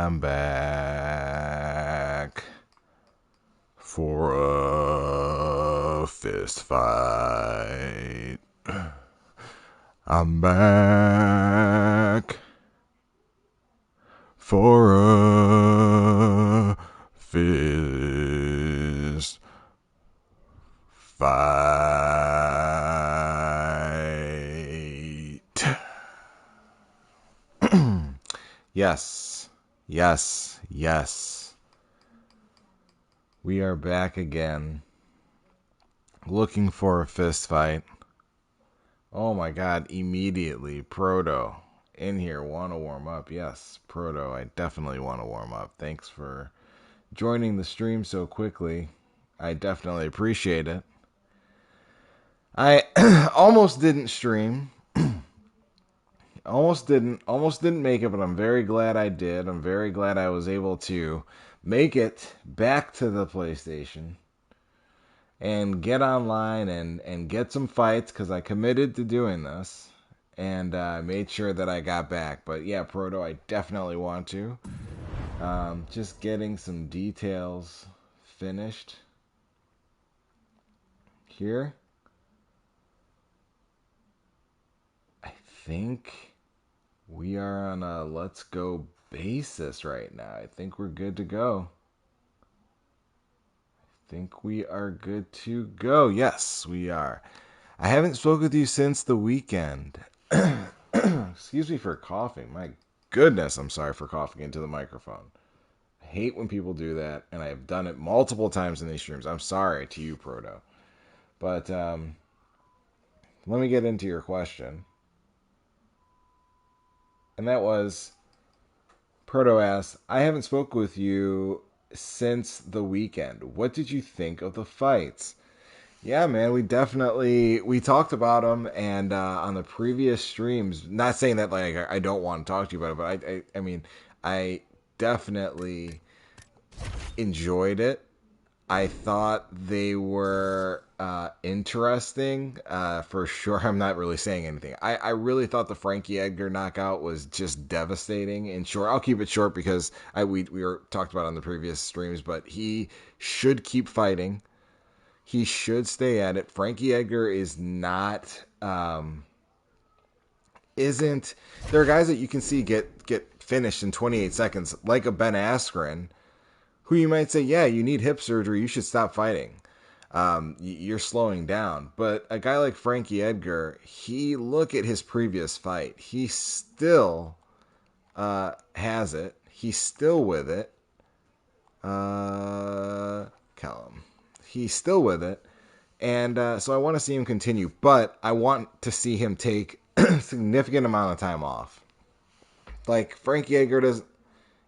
I'm back for a fist fight. I'm back for a fist fight. Yes, yes, yes. We are back again. Looking for a fist fight. Oh my god, immediately. Proto. In here, want to warm up. Yes, Proto, I definitely want to warm up. Thanks for joining the stream so quickly. I definitely appreciate it. I almost didn't stream. Almost didn't make it, but I'm very glad I did. I'm very glad I was able to make it back to the PlayStation and get online and get some fights because I committed to doing this and made sure that I got back. But yeah, Proto, I definitely want to. Just getting some details finished here. I think we are on a let's go basis right now. I think we're good to go. Think we are good to go. Yes, we are. I haven't spoken with you since the weekend. Excuse me for coughing. My goodness, I'm sorry for coughing into the microphone. I hate when people do that, and I have done it multiple times in these streams. I'm sorry to you, Proto. But let me get into your question. And that was, Proto asks, I haven't spoken with you since the weekend. What did you think of the fights? Yeah, man, we talked about them, and on the previous streams. Not saying that like I don't want to talk to you about it, but I mean, I definitely enjoyed it. I thought they were interesting for sure. I'm not really saying anything. I really thought the Frankie Edgar knockout was just devastating. And short, I'll keep it short because we were talked about on the previous streams, but he should keep fighting. He should stay at it. Frankie Edgar is not isn't there are guys that you can see get finished in 28 seconds like a Ben Askren who you might say, yeah, you need hip surgery, you should stop fighting. You're slowing down. But a guy like Frankie Edgar, look at his previous fight. He still has it. He's still with it. Callum. He's still with it. And so I want to see him continue. But I want to see him take a significant amount of time off. Like Frankie Edgar does.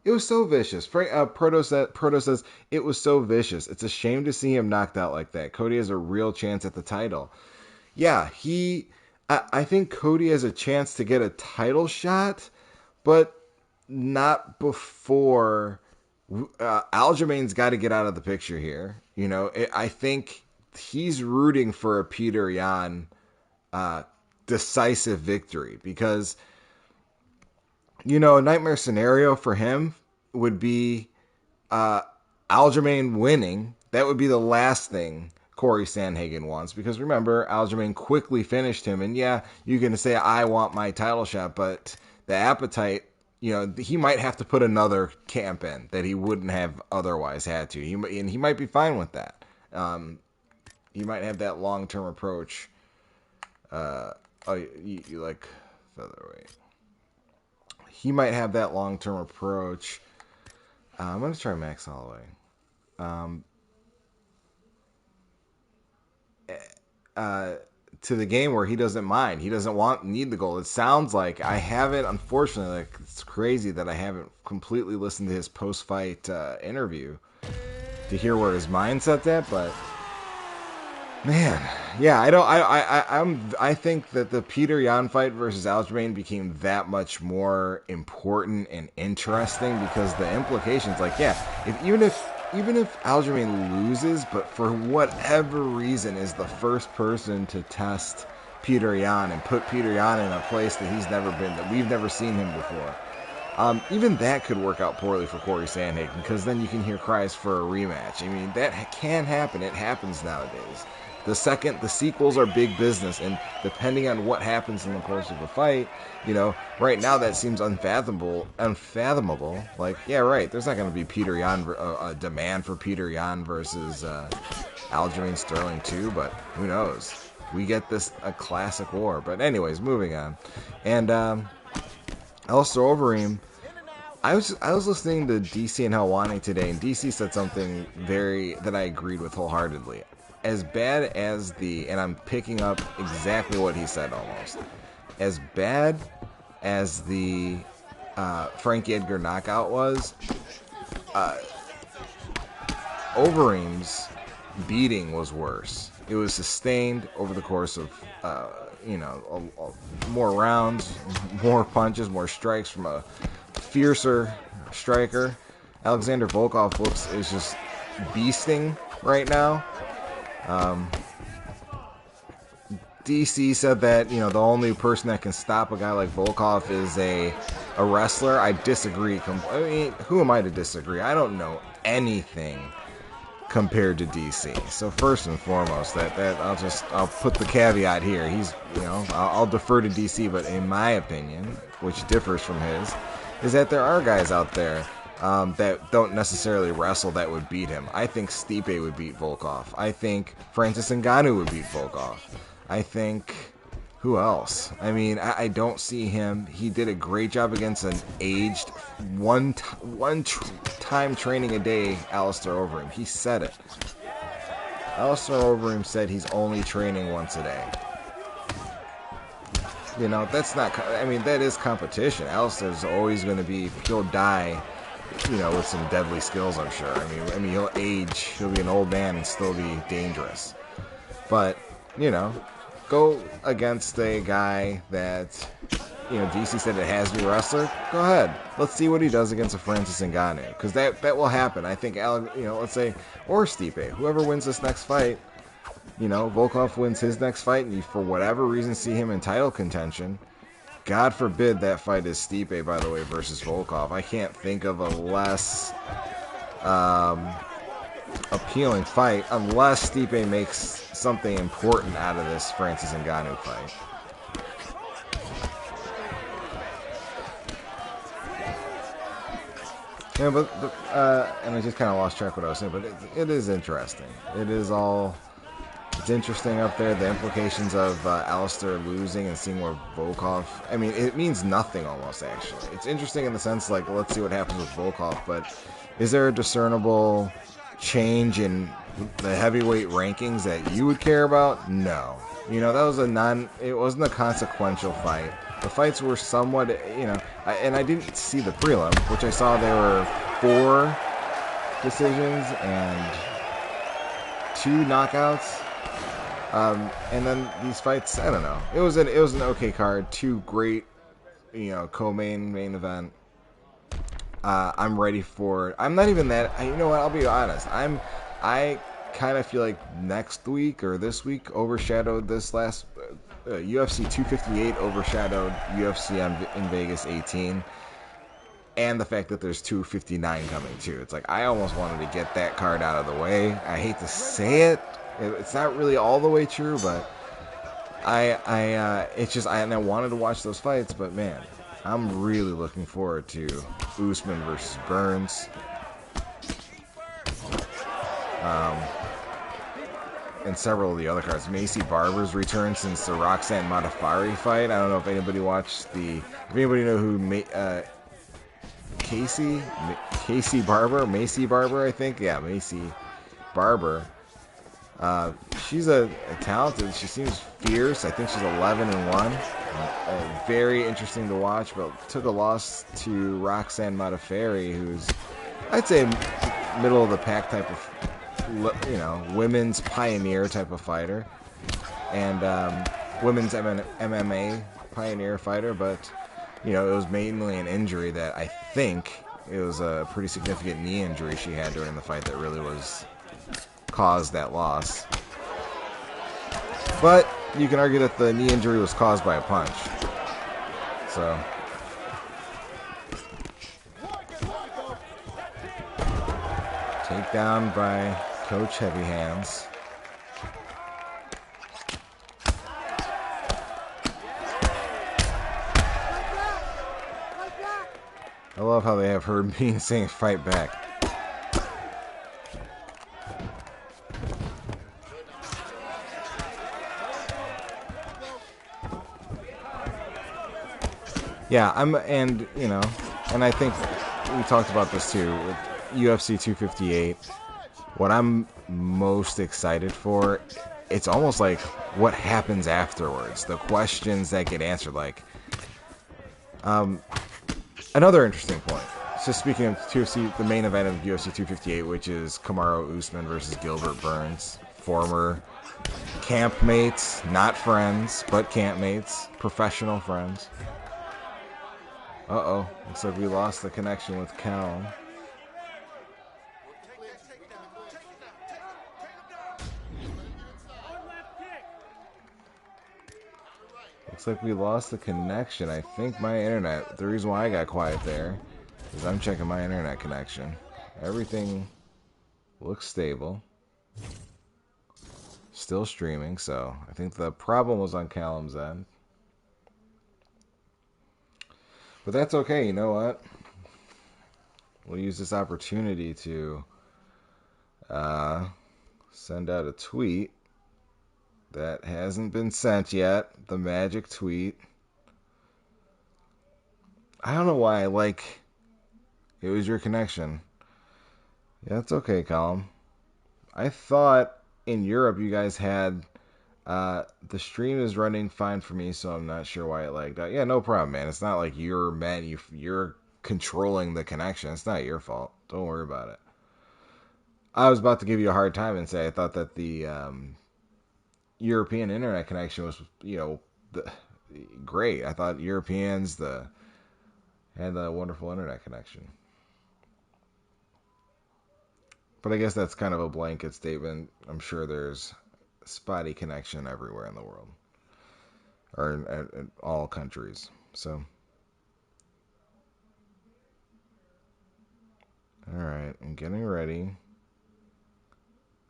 It was so vicious. Proto says it was so vicious. It's a shame to see him knocked out like that. Cody has a real chance at the title. Yeah, I think Cody has a chance to get a title shot, but not before Aljamain's got to get out of the picture here. You know, I think he's rooting for a Peter Yan decisive victory because, you know, a nightmare scenario for him would be Aljamain winning. That would be the last thing Corey Sandhagen wants because remember, Aljamain quickly finished him. And yeah, you're going to say, I want my title shot, but the appetite, you know, he might have to put another camp in that he wouldn't have otherwise had to. And he might be fine with that. He might have that long-term approach. You like featherweight. He might have that long-term approach. I'm going to try Max Holloway. To the game where he doesn't mind. He doesn't need the goal. It sounds like I haven't, unfortunately, like it's crazy that I haven't completely listened to his post-fight interview to hear where his mindset's at, but man, yeah, I think that the Peter Yan fight versus Aljamain became that much more important and interesting because the implications, like, yeah, even if Aljamain loses, but for whatever reason is the first person to test Peter Yan and put Peter Yan in a place that he's never been, that we've never seen him before. Even that could work out poorly for Corey Sandhagen, because then you can hear cries for a rematch. I mean, that can happen. It happens nowadays. The sequels are big business, and depending on what happens in the course of the fight, right now that seems unfathomable. Like, yeah, right, there's not going to be Peter Yan, a demand for Peter Yan versus Aljamain Sterling too, but who knows? We get a classic war. But anyways, moving on. And Alistair Overeem, I was listening to DC and Helwani today, and DC said something that I agreed with wholeheartedly. As bad as and I'm picking up exactly what he said almost, as bad as the Frankie Edgar knockout was, Overeem's beating was worse. It was sustained over the course of, more rounds, more punches, more strikes from a fiercer striker. Alexander Volkov is just beasting right now. DC said that, the only person that can stop a guy like Volkov is a wrestler. I disagree. I mean, who am I to disagree? I don't know anything compared to DC. So first and foremost, I'll put the caveat here. I'll defer to DC, but in my opinion, which differs from his, is that there are guys out there that don't necessarily wrestle that would beat him. I think Stipe would beat Volkov. I think Francis Ngannou would beat Volkov. I think, who else? I mean, I don't see him. He did a great job against an aged, one time training a day Alistair Overeem. He said it. Alistair Overeem said he's only training once a day. That's not, that is competition. Alistair's always going to he'll die, with some deadly skills, I'm sure. I mean, he'll age, he'll be an old man and still be dangerous. But, go against a guy that, DC said it has to be a wrestler. Go ahead. Let's see what he does against a Francis Ngannou, because that will happen. I think, let's say, or Stipe, whoever wins this next fight, Volkov wins his next fight, and you, for whatever reason, see him in title contention. God forbid that fight is Stipe, by the way, versus Volkov. I can't think of a less appealing fight unless Stipe makes something important out of this Francis Ngannou fight. Yeah, but and I just kind of lost track of what I was saying, but it is interesting. It's interesting up there, the implications of Alistair losing and seeing where Volkov... I mean, it means nothing almost, actually. It's interesting in the sense, like, let's see what happens with Volkov, but is there a discernible change in the heavyweight rankings that you would care about? No. That was it wasn't a consequential fight. The fights were somewhat, and I didn't see the prelim, which I saw there were 4 decisions and 2 knockouts. And then these fights, I don't know. It was an okay card. 2 great, co-main event. I'm ready for it. I'm not even that. You know what? I'll be honest. I kind of feel like next week or this week overshadowed this last UFC 258 overshadowed UFC in Vegas 18. And the fact that there's 259 coming too. It's like I almost wanted to get that card out of the way. I hate to say it. It's not really all the way true, but it's just I wanted to watch those fights, but man, I'm really looking forward to Usman versus Burns. And several of the other cards. Macy Barber's return since the Roxanne Modafferi fight. I don't know if anybody watched if anybody know who Macy Barber, I think. Yeah, Macy Barber. She's a talented. She seems fierce. I think she's 11-1. Very interesting to watch, but took a loss to Roxanne Modafferi, who's I'd say middle of the pack type of women's pioneer type of fighter, and women's MMA pioneer fighter. But it was mainly an injury that I think it was a pretty significant knee injury she had during the fight that really caused that loss. But you can argue that the knee injury was caused by a punch. So Takedown by Coach Heavy Hands. I love how they have Herb Dean saying fight back. Yeah, and I think we talked about this too with UFC 258. What I'm most excited for, it's almost like what happens afterwards, the questions that get answered. Like, another interesting point. So speaking of UFC, the main event of UFC 258, which is Kamaru Usman versus Gilbert Burns, former campmates, not friends, but campmates, professional friends. Uh-oh, looks like we lost the connection with Cal. Looks like we lost the connection. I think my internet, the reason why I got quiet there is I'm checking my internet connection. Everything looks stable. Still streaming, so I think the problem was on Callum's end. But that's okay, you know what? We'll use this opportunity to send out a tweet that hasn't been sent yet. The magic tweet. I don't know why, it was your connection. Yeah, it's okay, Callum. I thought in Europe you guys had the stream is running fine for me, so I'm not sure why it lagged out. Yeah, no problem, man. It's not like you're controlling the connection. It's not your fault. Don't worry about it. I was about to give you a hard time and say I thought that the European internet connection was, great. I thought Europeans had a wonderful internet connection. But I guess that's kind of a blanket statement. I'm sure there's spotty connection everywhere in the world, or in all countries. So, all right, I'm getting ready.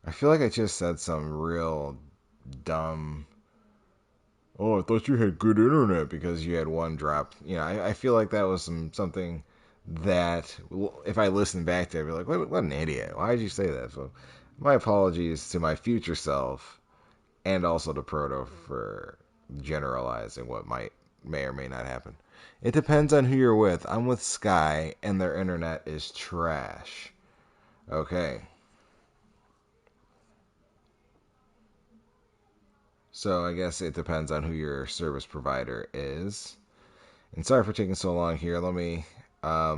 I feel like I just said some real dumb. Oh, I thought you had good internet because you had one drop. I feel like that was something that if I listen back to it, I'd be like, what an idiot. Why did you say that? So, my apologies to my future self and also to Proto for generalizing what may or may not happen. It depends on who you're with. I'm with Sky, and their internet is trash. Okay. So I guess it depends on who your service provider is. And sorry for taking so long here. Let me... I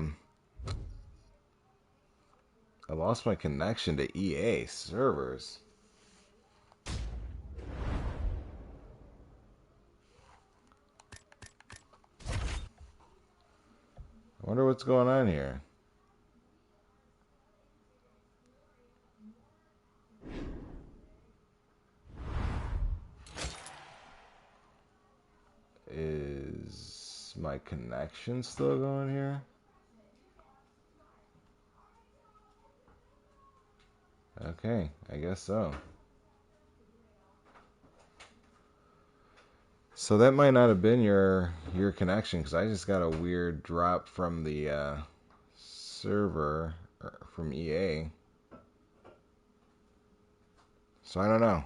lost my connection to EA servers. I wonder what's going on here. Is my connection still going here? Okay, I guess so. So that might not have been your connection, because I just got a weird drop from the server from EA. So I don't know.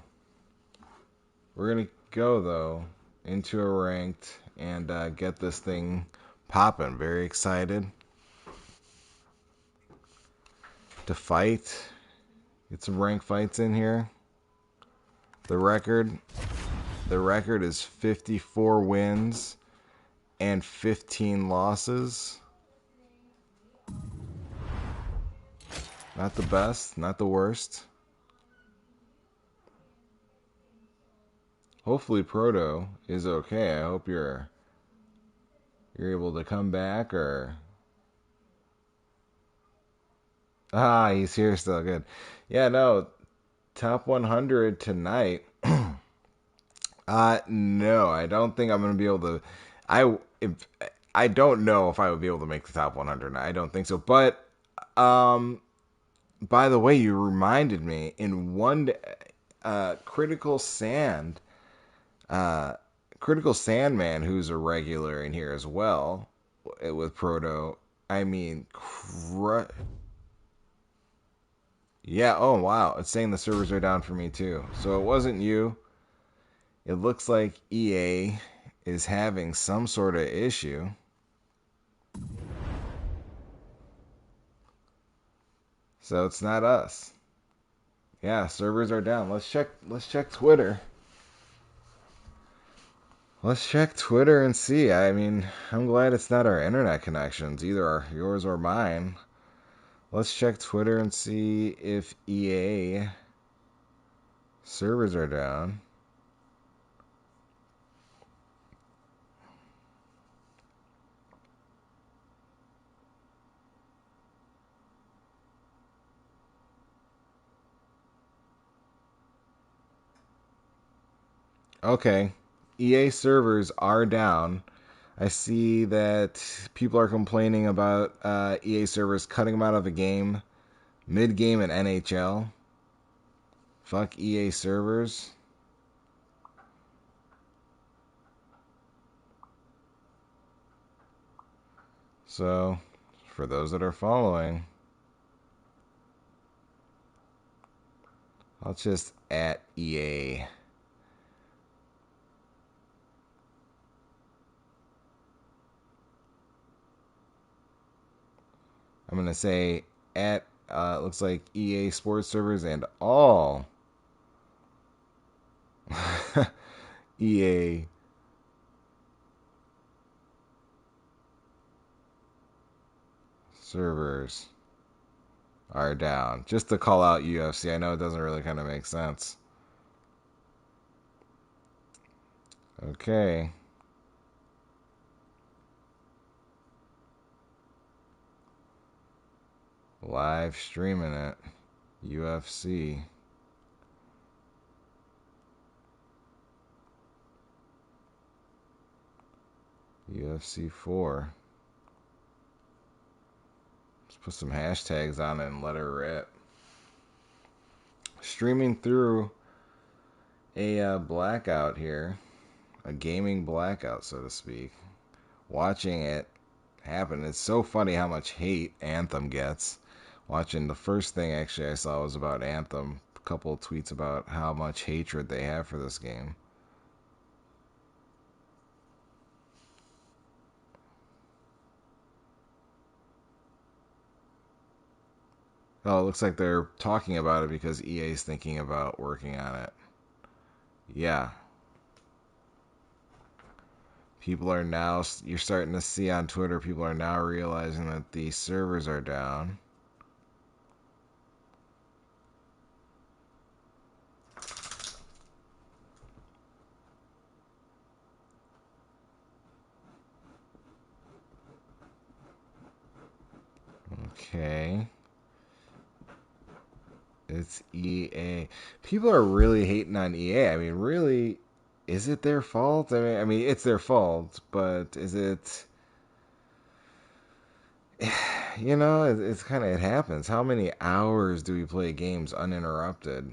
We're gonna go though into a ranked and get this thing popping. Very excited to fight. Get some ranked fights in here. The record is 54 wins and 15 losses. Not the best, not the worst. Hopefully Proto is okay. I hope you're able to come back, or he's here still. Good. Yeah, no. Top 100 tonight. No, I don't think I'm going to be able to. I don't know if I would be able to make the top 100. I don't think so. But By the way, you reminded me in one Critical Sand, uh, Critical Sandman, who's a regular in here as well with Proto. I mean, yeah. Oh wow, it's saying the servers are down for me too. So it wasn't you. It looks like EA is having some sort of issue. So it's not us. Yeah, servers are down. Let's check Twitter. Let's check Twitter and see. I mean, I'm glad it's not our internet connections, either yours or mine. Let's check Twitter and see if EA servers are down. Okay, EA servers are down. I see that people are complaining about EA servers cutting them out of the game mid game in NHL. Fuck EA servers. So, for those that are following, I'll just at EA. I'm going to say at, looks like EA Sports servers and all EA servers are down. Just to call out UFC. I know it doesn't really kind of make sense. Okay. Live streaming it. UFC. UFC 4. Let's put some hashtags on it and let her rip. Streaming through a blackout here. A gaming blackout, so to speak. Watching it happen. It's so funny how much hate Anthem gets. Watching the first thing actually I saw was about Anthem. A couple of tweets about how much hatred they have for this game. Oh, it looks like they're talking about it because EA's thinking about working on it. Yeah. People are now, you're starting to see on Twitter, people are now realizing that the servers are down. Okay. It's EA. People are really hating on EA. I mean, really, is it their fault? I mean, it's their fault, but is it? It's kind of it happens. How many hours do we play games uninterrupted?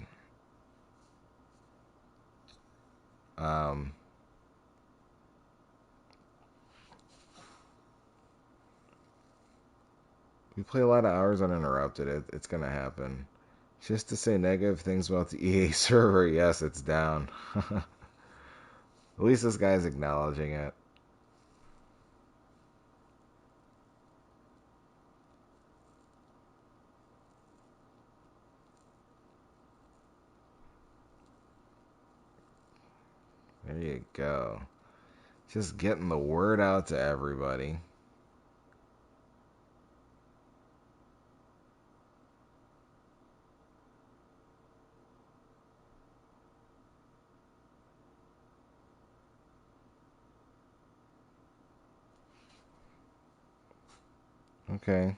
Um, we play a lot of hours uninterrupted. It's gonna happen. Just to say negative things about the EA server, yes, it's down. At least this guy's acknowledging it. There you go. Just getting the word out to everybody. Okay.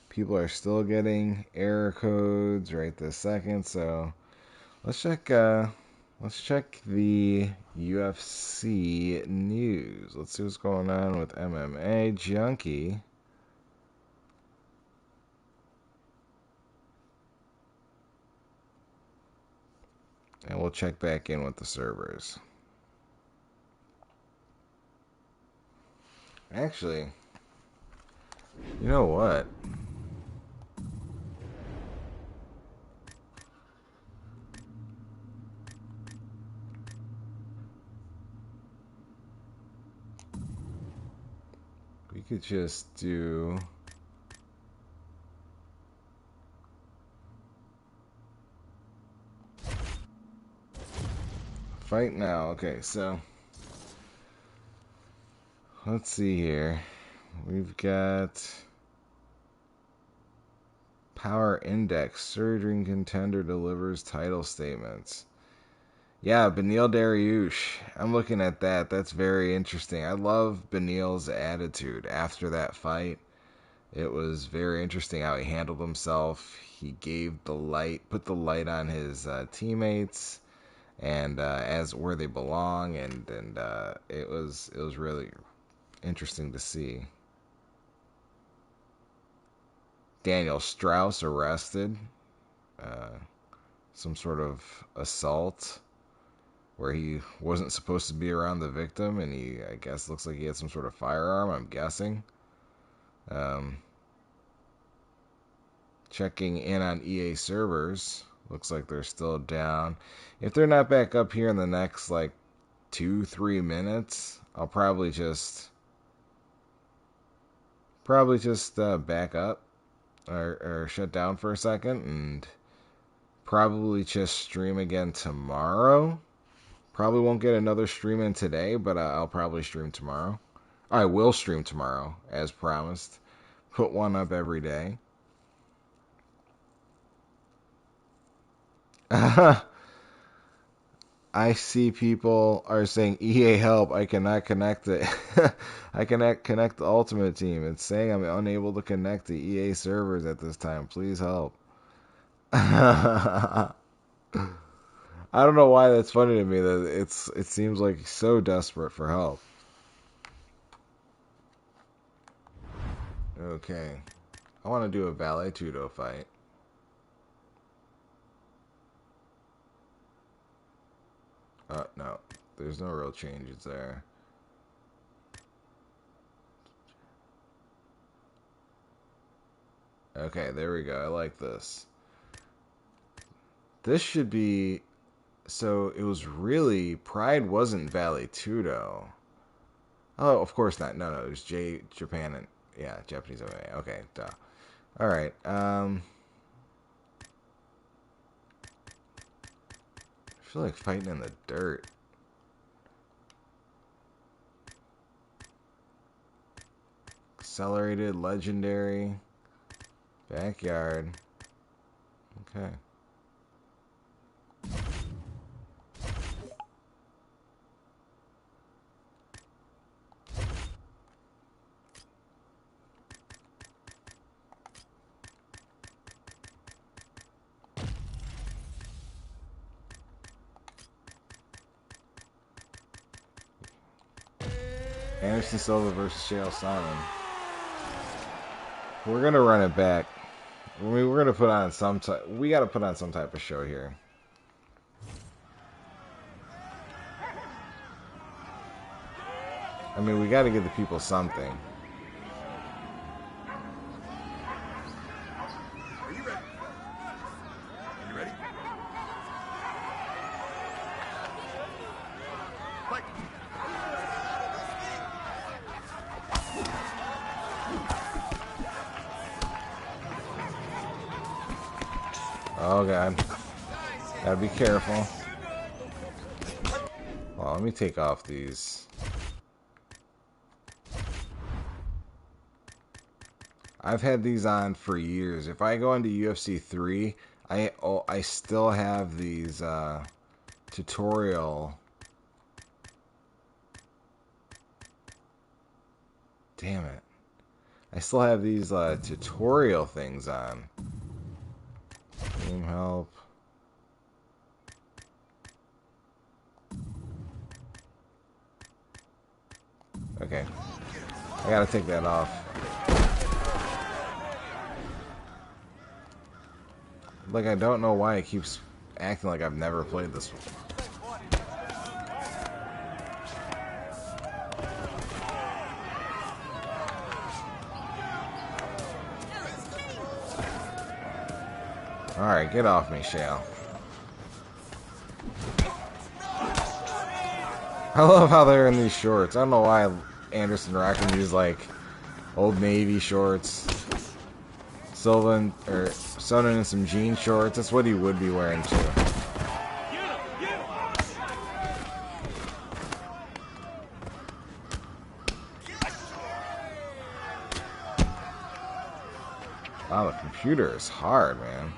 People are still getting error codes right this second, so let's check the UFC news. Let's see what's going on with MMA Junkie. And we'll check back in with the servers. Actually, you know what? We could just do... Fight now. Okay, so... Let's see here. We've got... Power Index. Surging contender delivers title statements. Yeah, Beneil Dariush. I'm looking at that. That's very interesting. I love Beneil's attitude after that fight. It was very interesting how he handled himself. He gave the light, put the light on his teammates, and as where they belong, and it was really interesting to see. Daniel Strauss arrested, some sort of assault where he wasn't supposed to be around the victim, and he, I guess, looks like he had some sort of firearm. I'm guessing. Checking in on EA servers. Looks like they're still down. If they're not back up here in the next, like, 2-3 minutes, I'll probably just back up or shut down for a second and probably just stream again tomorrow. Probably won't get another stream in today, but I'll probably stream tomorrow. I will stream tomorrow, as promised. Put one up every day. I see people are saying, EA help, I cannot connect it. I cannot connect the Ultimate Team. It's saying I'm unable to connect to EA servers at this time. Please help. I don't know why that's funny to me. That it seems like so desperate for help. Okay. I want to do a Vale Tudo fight. No. There's no real changes there. Okay, there we go. I like this. This should be... So, it was really... Pride wasn't Vale Tudo. Oh, of course not. No, it was Japan and... Yeah, Japanese MMA. Okay, duh. Alright, I feel like fighting in the dirt. Accelerated, legendary, backyard. Okay. Anderson Silva versus Chael Sonnen. We're gonna run it back. We're gonna put on some type. We gotta put on some type of show here. I mean, we gotta give the people something. Are you ready? Are you ready? Fight! Oh god. Gotta be careful. Well, let me take off these. I've had these on for years. If I go into UFC 3, I still have these tutorial. Damn it. I still have these tutorial things on. Team help. Okay. I gotta take that off. Like, I don't know why it keeps acting like I've never played this one. Alright, get off me, Shale. I love how they're in these shorts. I don't know why Anderson rocking these, like, Old Navy shorts. Sylvan, or Sonnen in some jean shorts. That's what he would be wearing, too. Wow, the computer is hard, man.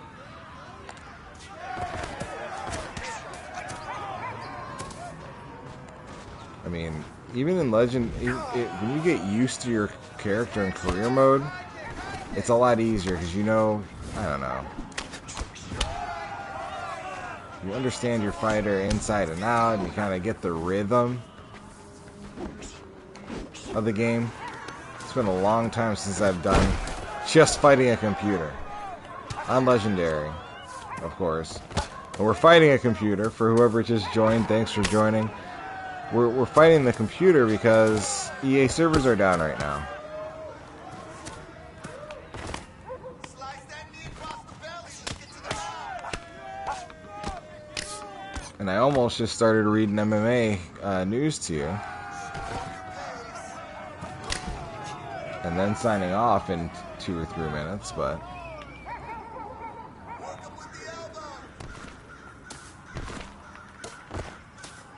I mean, even in Legend, when you get used to your character in career mode, it's a lot easier because you know, I don't know. You understand your fighter inside and out, and you kind of get the rhythm of the game. It's been a long time since I've done just fighting a computer. On Legendary, of course. And we're fighting a computer. For whoever just joined, thanks for joining. We're fighting the computer because EA servers are down right now. And I almost just started reading MMA news to you. And then signing off in 2 or 3 minutes, but...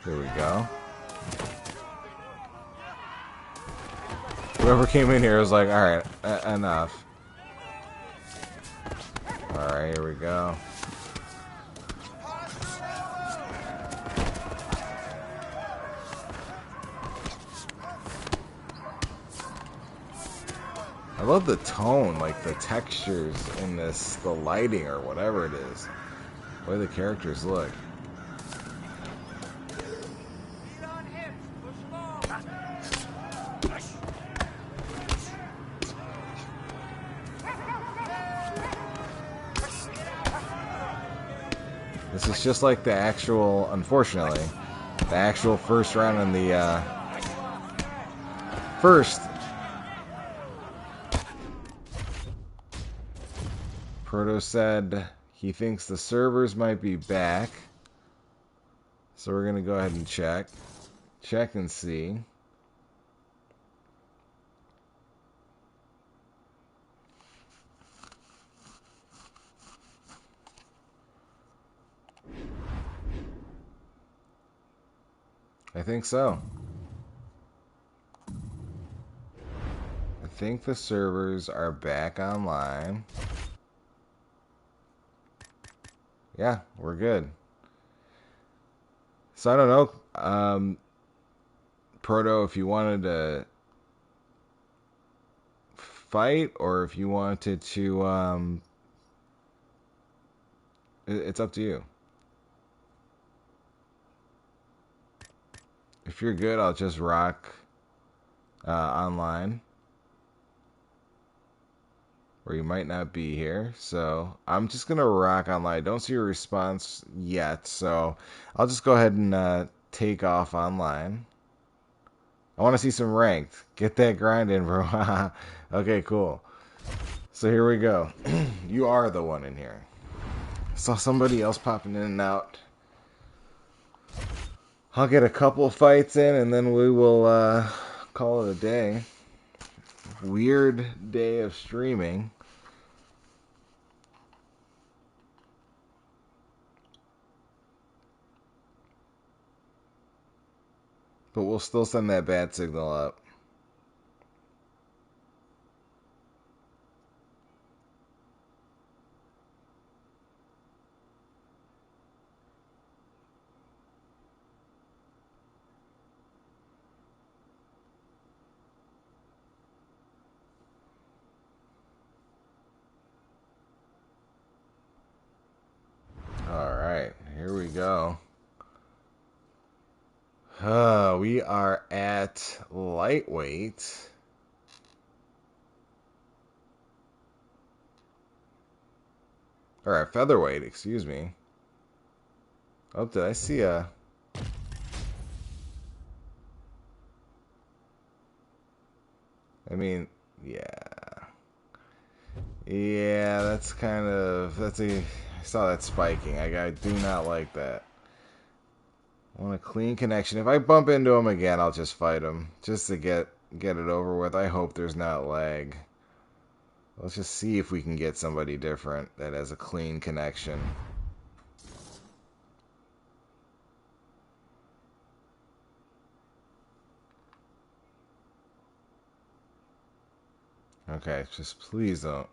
Here we go. Whoever came in here was like, alright, enough. Alright, here we go. I love the tone, like the textures in this, the lighting or whatever it is. The way the characters look. This is just like the actual, unfortunately, the actual first round in the, first. Proto said he thinks the servers might be back. So we're going to go ahead and check. Check and see. I think so. I think the servers are back online. Yeah, we're good. So I don't know, Proto, if you wanted to fight or if you wanted to, it's up to you. If you're good, I'll just rock online. Or you might not be here. So I'm just going to rock online. I don't see a response yet. So I'll just go ahead and take off online. I want to see some ranked. Get that grind in, bro. Okay, cool. So here we go. You are the one in here. Saw somebody else popping in and out. I'll get a couple fights in and then we will call it a day. Weird day of streaming. But we'll still send that bad signal up. Alright, here we go. We are at lightweight. Or at featherweight, excuse me. Oh, did I see a... I mean, yeah. Yeah, that's kind of... That's a... I saw that spiking. I do not like that. I want a clean connection. If I bump into him again, I'll just fight him. Just to get it over with. I hope there's not lag. Let's just see if we can get somebody different that has a clean connection. Okay, just please don't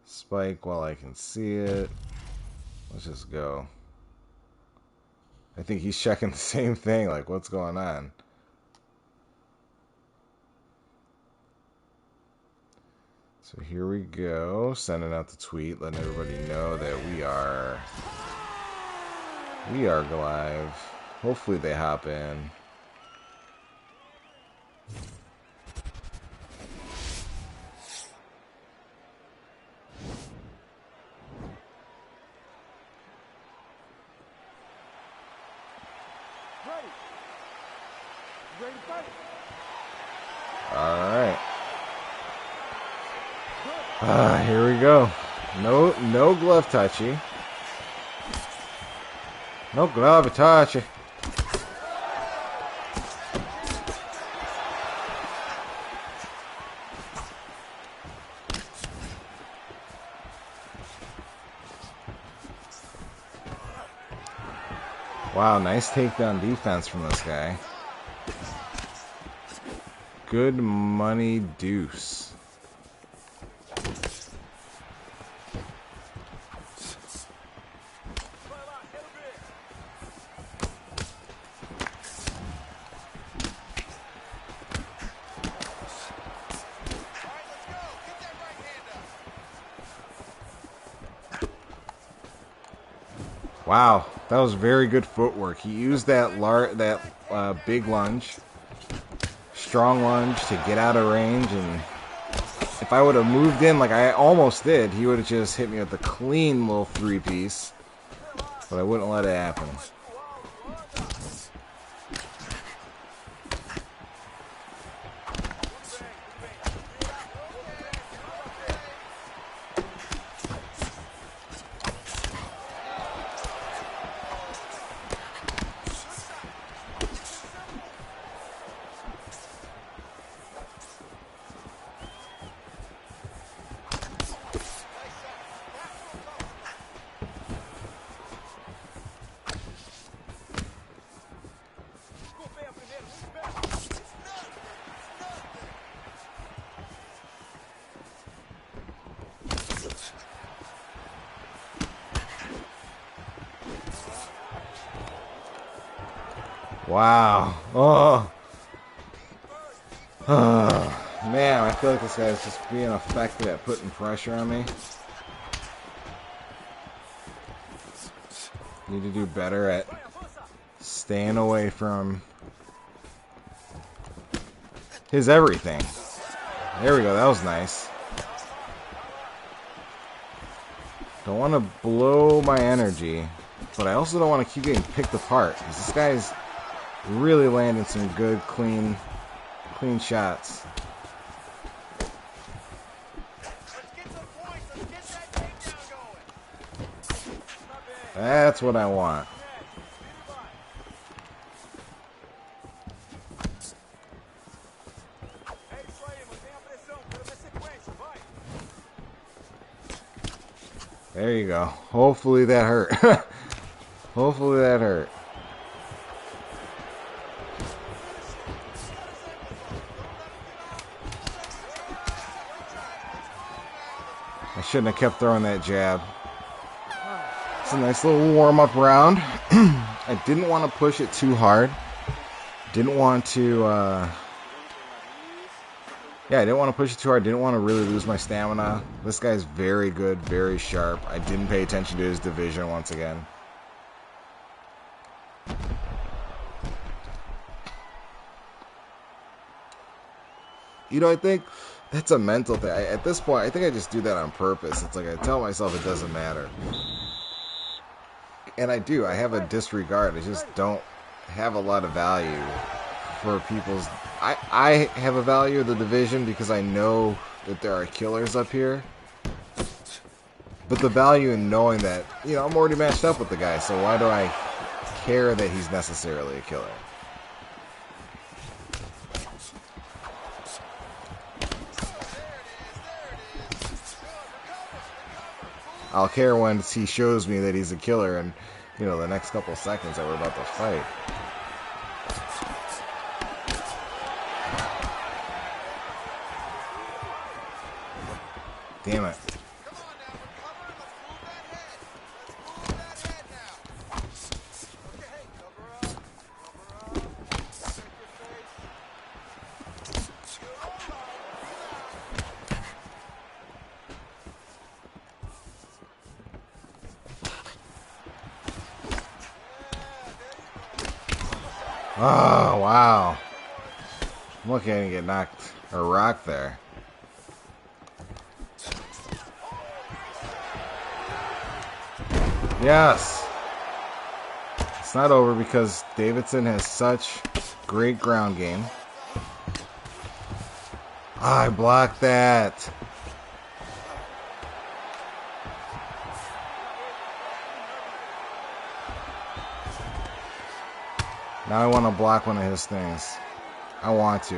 spike while I can see it. Let's just go. I think he's checking the same thing, like what's going on? So here we go, sending out the tweet, letting everybody know that we are live. Hopefully they hop in. Alright. Here we go. No glove touchy. No glove touchy. Wow, nice takedown defense from this guy. Good money deuce. Wow, that was very good footwork. He used that big lunge, strong lunge to get out of range, and if I would have moved in like I almost did, he would have just hit me with a clean little three-piece, but I wouldn't let it happen. Wow. Oh. Man, I feel like this guy's just being effective at putting pressure on me. Need to do better at staying away from his everything. There we go. That was nice. Don't want to blow my energy, but I also don't want to keep getting picked apart, because this guy's really landing some good, clean shots. That's what I want. There you go. Hopefully that hurt. Hopefully that hurt. I shouldn't have kept throwing that jab. It's a nice little warm-up round. I didn't want to push it too hard. Didn't want to... Yeah, I didn't want to push it too hard. Didn't want to really lose my stamina. This guy's very good, very sharp. I didn't pay attention to his division once again. You know, I think that's a mental thing. At this point, I think I just do that on purpose. It's like I tell myself it doesn't matter. And I do. I have a disregard. I just don't have a lot of value for people's. I have a value of the division because I know that there are killers up here. But the value in knowing that, you know, I'm already matched up with the guy, so why do I care that he's necessarily a killer? I'll care when he shows me that he's a killer and, you know, the next couple seconds that we're about to fight. Damn it. Oh, wow. I'm lucky I didn't get knocked or rocked there. Yes. It's not over because Davidson has such great ground game. Ah, I blocked that. Now I want to block one of his things. I want to.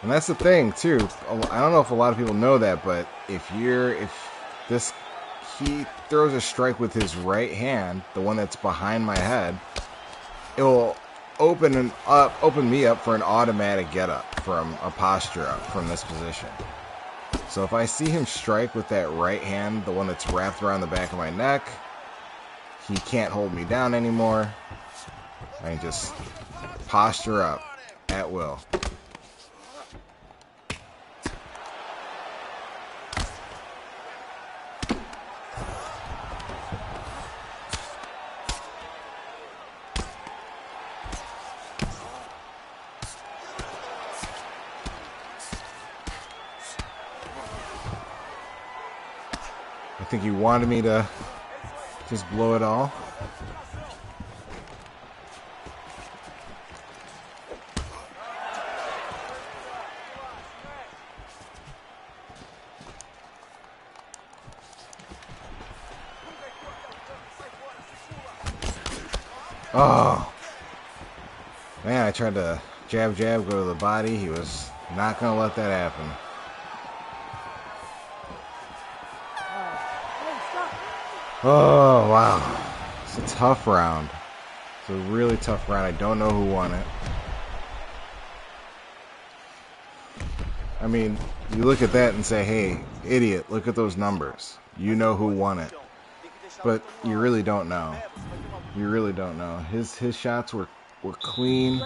And that's the thing too. I don't know if a lot of people know that, but if he throws a strike with his right hand, the one that's behind my head, it will open me up for an automatic get up from a posture up from this position. So if I see him strike with that right hand, the one that's wrapped around the back of my neck, he can't hold me down anymore. I can just posture up at will. I think he wanted me to just blow it all. Oh, man, I tried to jab, go to the body. He was not going to let that happen. Oh, wow. It's a tough round. It's a really tough round. I don't know who won it. I mean, you look at that and say, hey, idiot, look at those numbers. You know who won it. But you really don't know. You really don't know. His shots were clean,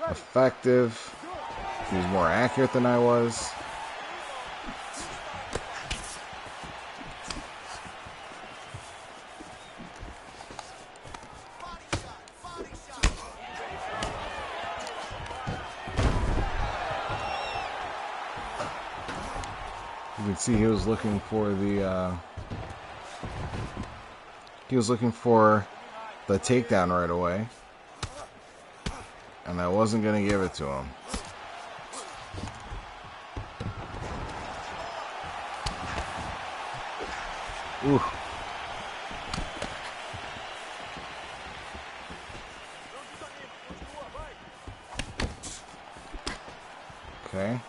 effective. He was more accurate than I was. You can see he was looking for the takedown right away, and I wasn't going to give it to him. Ooh. Okay.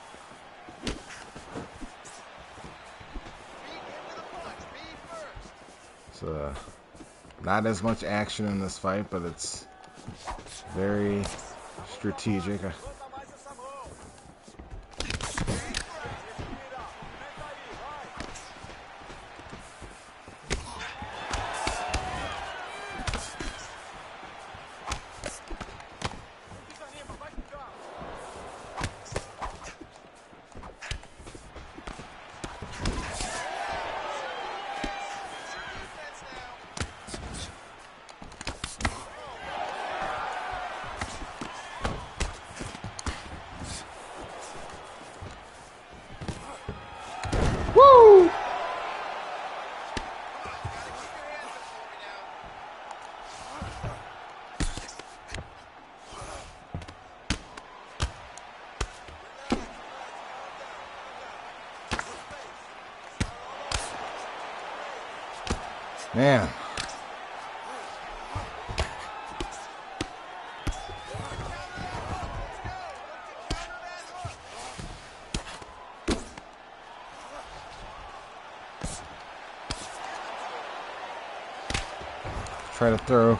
So, not as much action in this fight, but it's very strategic. Man. Try to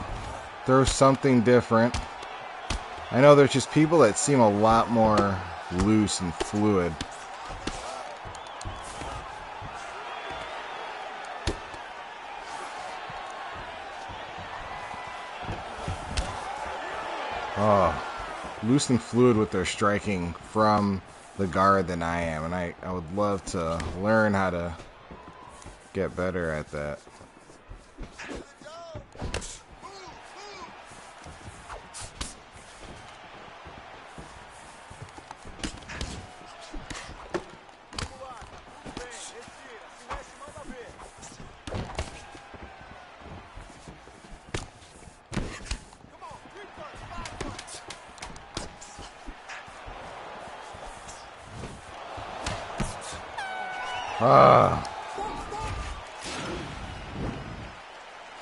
throw something different. I know there's just people that seem a lot more loose and fluid. Oh, loose and fluid with their striking from the guard than I am, and I would love to learn how to get better at that.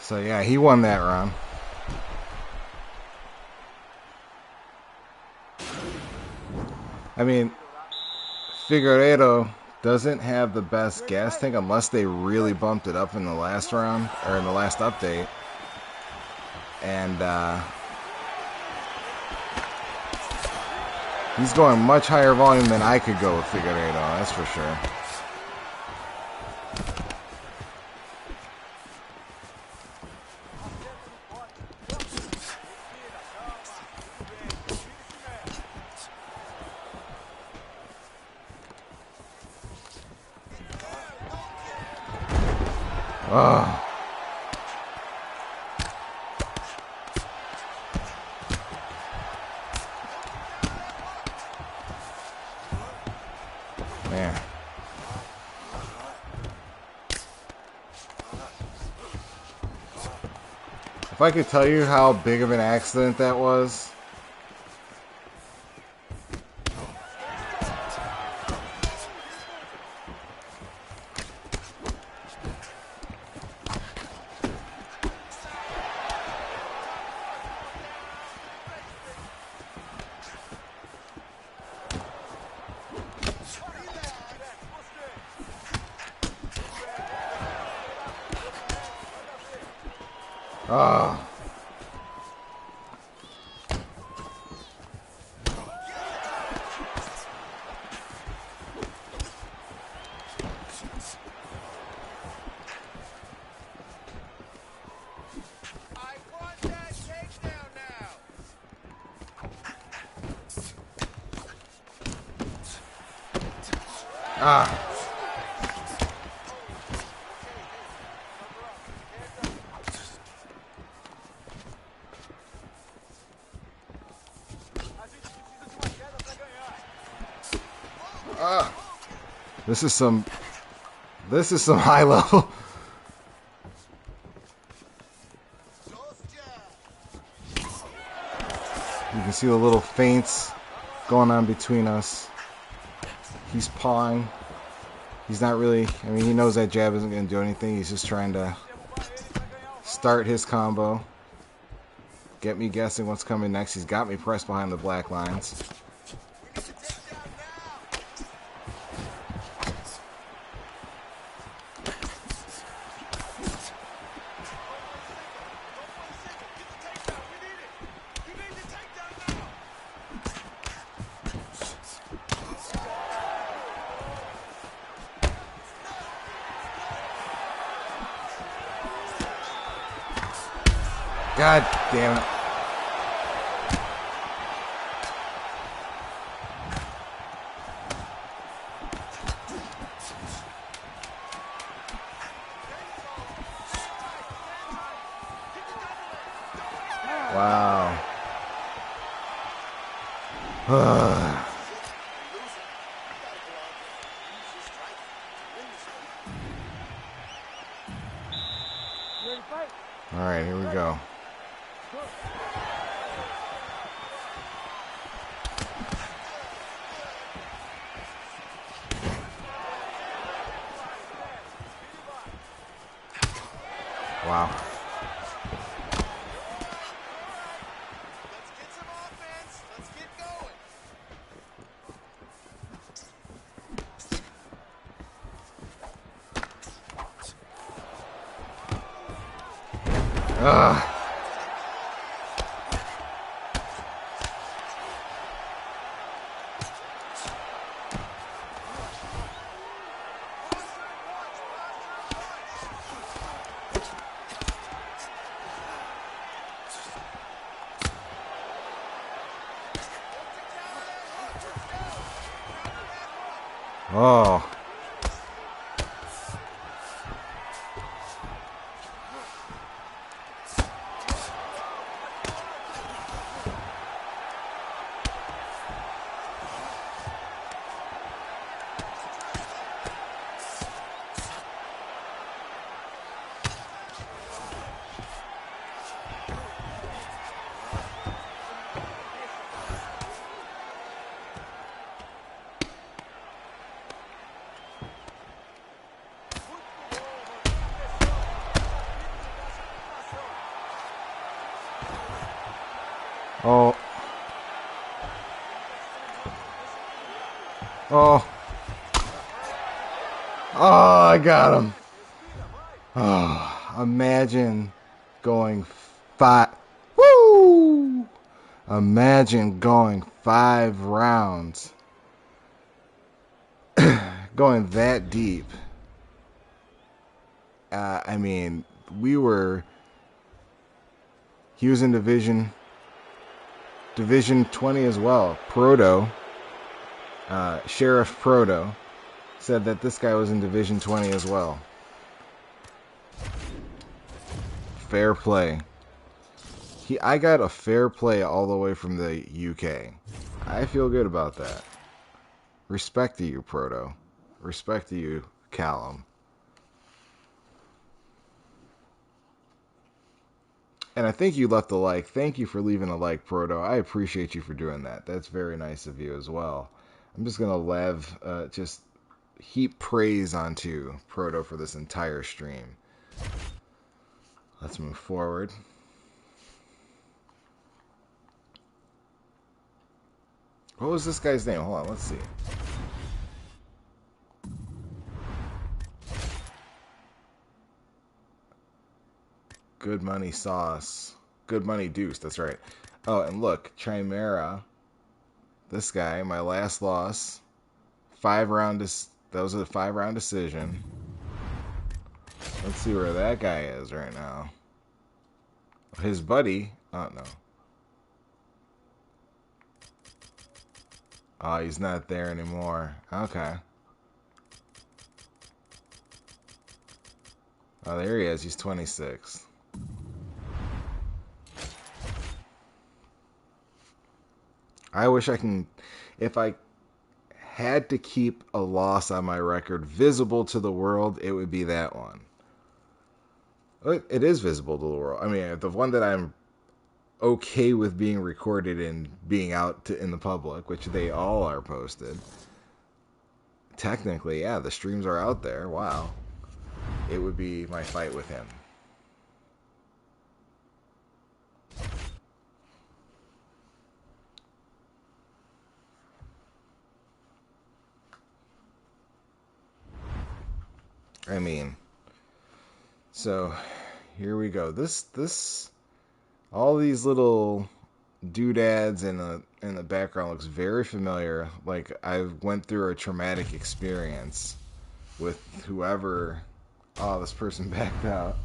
So yeah, he won that round. I mean, Figueiredo doesn't have the best gas tank unless they really bumped it up in the last round, or in the last update. And he's going much higher volume than I could go with Figueiredo, that's for sure. Oh. Man. If I could tell you how big of an accident that was. Oh. Ah. This is some high level. You can see the little feints going on between us. He's pawing. He's not really, I mean, he knows that jab isn't going to do anything. He's just trying to start his combo. Get me guessing what's coming next. He's got me pressed behind the black lines. God damn it. Wow. All right, here we go. Wow. Let's get some offense. Let's get going. Ugh. Oh. Oh. Oh. Oh, I got him. Oh, imagine going five. Woo! Imagine going 5 rounds. Going that deep. I mean, he was in Division 20 as well. Proto, Sheriff Proto, said that this guy was in Division 20 as well. Fair play. I got a fair play all the way from the UK. I feel good about that. Respect to you, Proto. Respect to you, Callum. And I think you left a like. Thank you for leaving a like, Proto. I appreciate you for doing that. That's very nice of you as well. I'm just going to just heap praise onto Proto for this entire stream. Let's move forward. What was this guy's name? Hold on, let's see. Good Money Sauce. Good Money Deuce, that's right. Oh, and look, Chimera. This guy, my last loss. That was a 5-round decision. Let's see where that guy is right now. His buddy. Oh, no. Oh, he's not there anymore. Okay. Oh, there he is. He's 26. I wish I can... If I had to keep a loss on my record visible to the world, it would be that one. It is visible to the world. I mean, the one that I'm okay with being recorded and being out in the public, which they all are posted. Technically, yeah, the streams are out there. Wow. It would be my fight with him. I mean, so here we go. All these little doodads in the background looks very familiar. Like I went through a traumatic experience with whoever. Oh, this person backed out.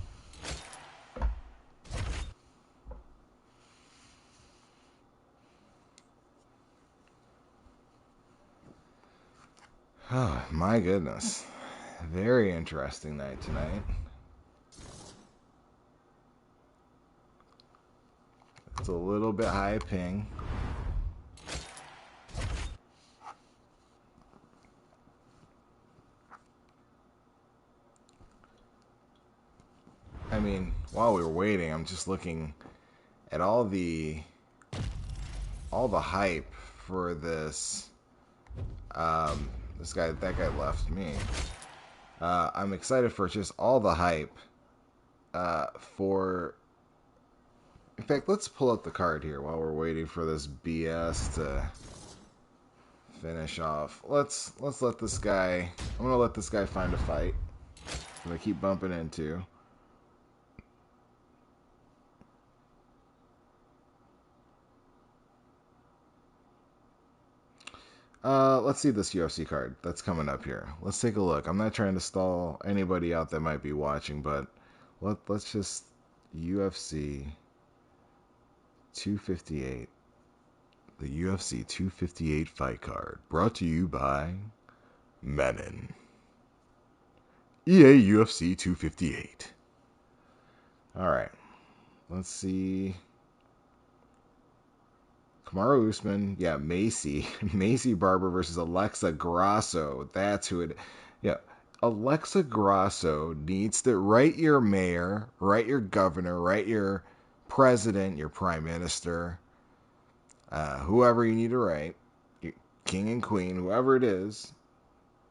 Oh my goodness. Very interesting night tonight. It's a little bit high ping. I mean, while we were waiting, I'm just looking at all the hype for this. That guy left me. I'm excited for just all the hype for. In fact, let's pull up the card here while we're waiting for this BS to finish off. Let's let this guy. I'm gonna let this guy find a fight that I keep bumping into. Let's see this UFC card that's coming up here. Let's take a look. I'm not trying to stall anybody out that might be watching, but let's just UFC 258. The UFC 258 fight card brought to you by Menon. EA UFC 258. All right. Let's see. Kamaru Usman, yeah, Macy. Macy Barber versus Alexa Grasso. That's who it. Yeah, Alexa Grasso needs to write your mayor, write your governor, write your president, your prime minister, whoever you need to write, your king and queen, whoever it is,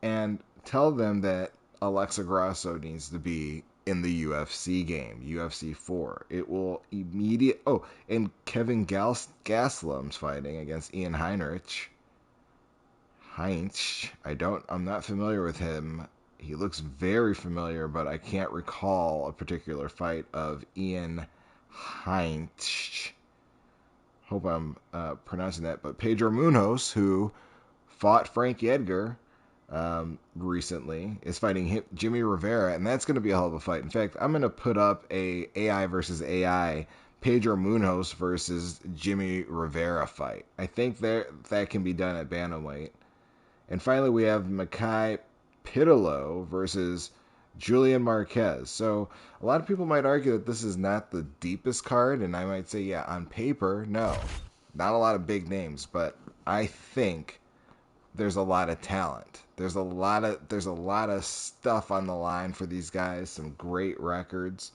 and tell them that Alexa Grasso needs to be in the UFC game, UFC 4. It will immediate. Oh, and Kevin Gaslam's fighting against Ian Heinrich. I'm not familiar with him. He looks very familiar, but I can't recall a particular fight of Ian Heinrich. Hope I'm pronouncing that. But Pedro Munoz, who fought Frankie Edgar recently, is fighting Jimmy Rivera, and that's going to be a hell of a fight. In fact, I'm going to put up a AI versus AI Pedro Munoz versus Jimmy Rivera fight. I think that can be done at bantamweight. And finally, we have Makai Pitolo versus Julian Marquez. So a lot of people might argue that this is not the deepest card, and I might say, yeah, on paper, no, not a lot of big names, but I think there's a lot of talent. There's a lot of stuff on the line for these guys. Some great records.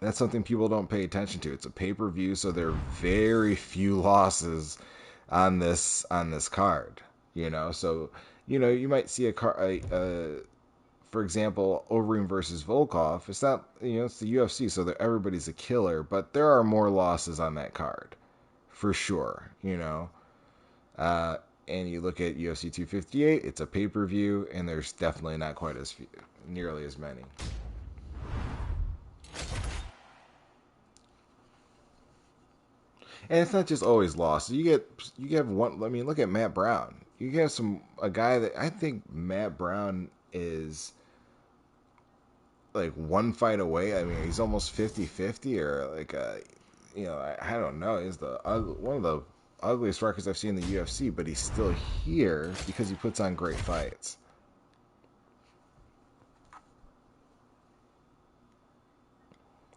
That's something people don't pay attention to. It's a pay-per-view, so there are very few losses on this card. So you might see for example, Overeem versus Volkov. It's not it's the UFC, so everybody's a killer, but there are more losses on that card, for sure. And you look at UFC 258, it's a pay-per-view, and there's definitely not quite nearly as many. And it's not just always lost. You get one. I mean, look at Matt Brown. You get a guy that I think Matt Brown is like one fight away. I mean, he's almost 50-50 or like I don't know. He's one of the ugliest records I've seen in the UFC, but he's still here because he puts on great fights.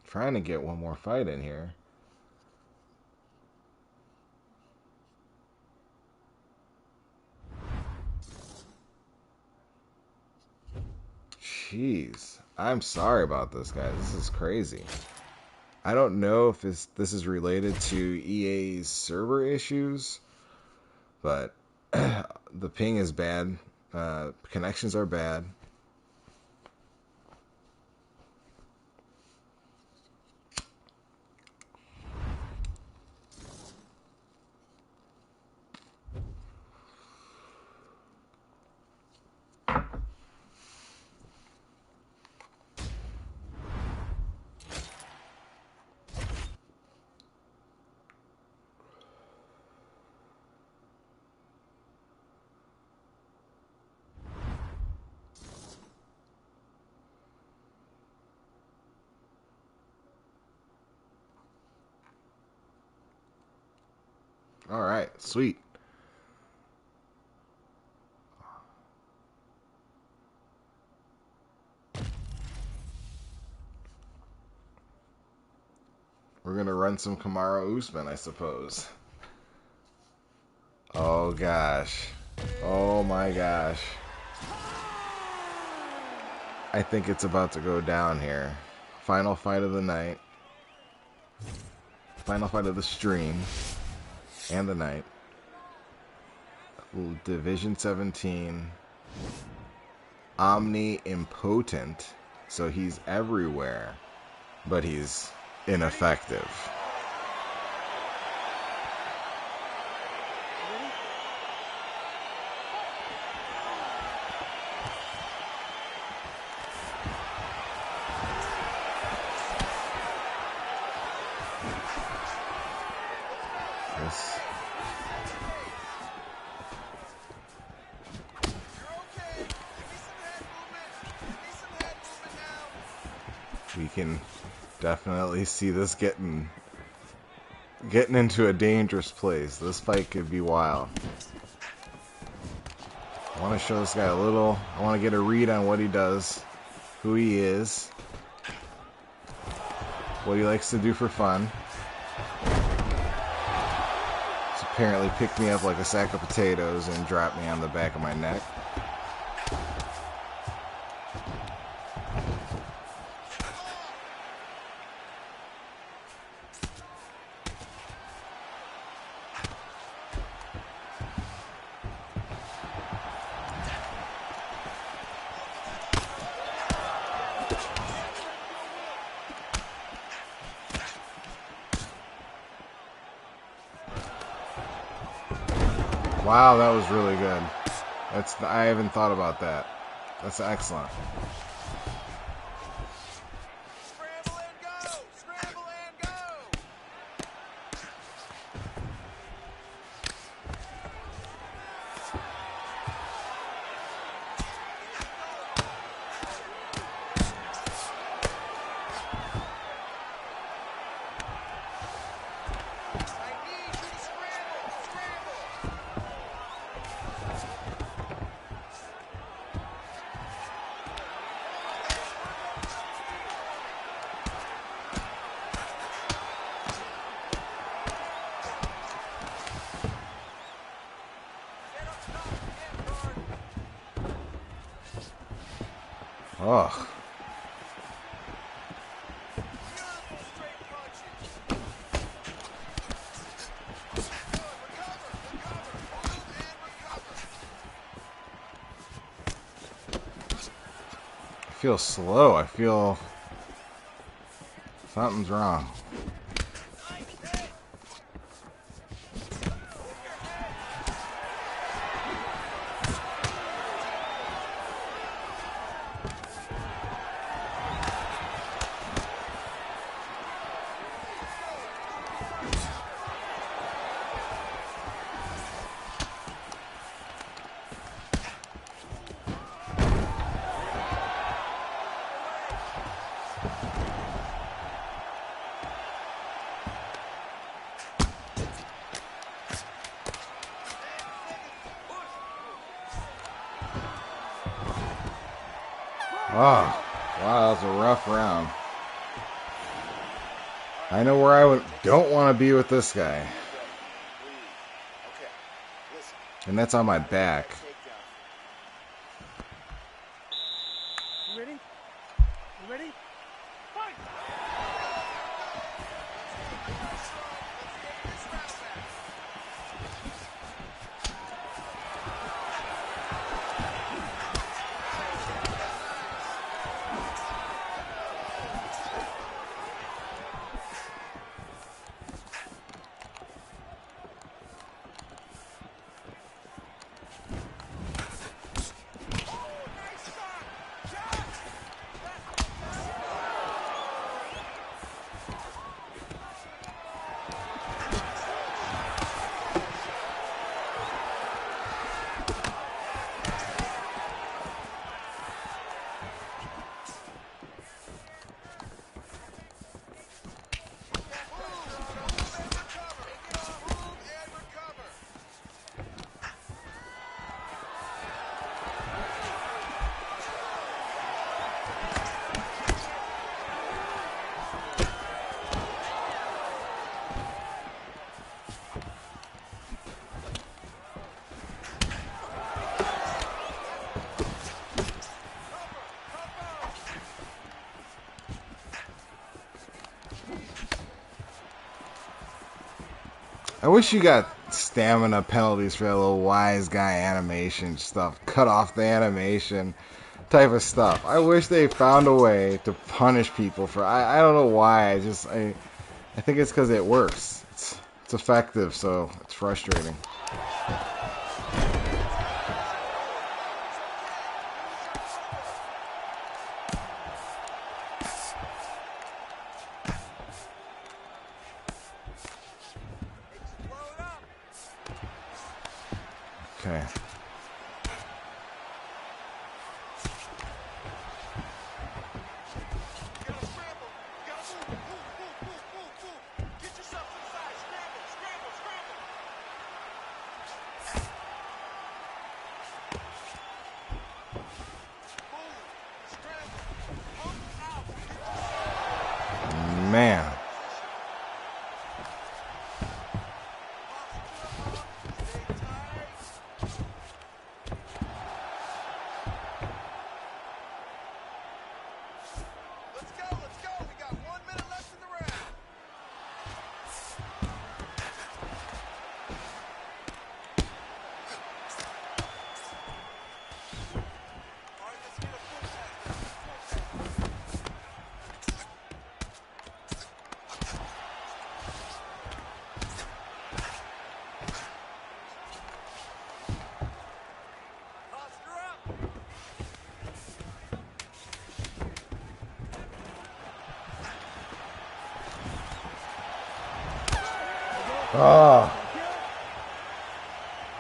Trying to get one more fight in here. Jeez, I'm sorry about this, guys. This is crazy. I don't know if this is related to EA's server issues, but the ping is bad. Connections are bad. All right, sweet. We're going to run some Kamaru Usman, I suppose. Oh, gosh. Oh, my gosh. I think it's about to go down here. Final fight of the night. Final fight of the stream. And the night. Division 17. Omni-impotent. So he's everywhere. but he's ineffective. This. We can definitely see this getting into a dangerous place. This fight could be wild. I want to show this guy a little. I want to get a read on what he does, who he is, what he likes to do for fun. He's apparently picked me up like a sack of potatoes and dropped me on the back of my neck. Wow, that was really good. I haven't thought about that. That's excellent. Scramble and go! Scramble and go! I need you to scramble! Scramble! Oh, Beautiful straight punches. Good, recover, move and recover. I feel slow. I feel something's wrong. Oh, wow, that was a rough round. I know where I don't want to be with this guy, Okay, listen. and that's on my back. You ready? You ready? Fight! Let's get this round back. I wish you got stamina penalties for that little wise guy animation stuff. Cut off the animation. type of stuff. I wish they found a way to punish people for. I don't know why. I think it's because it works. It's effective, so it's frustrating. Explode up. Okay. You gotta scramble. You gotta move. Get yourself to the side. Scramble. Move. Scramble. Pump out. Man. Stay tight. Let's go. We got 1 minute left in the round. All right, let's get a full test. Posture up. Oh.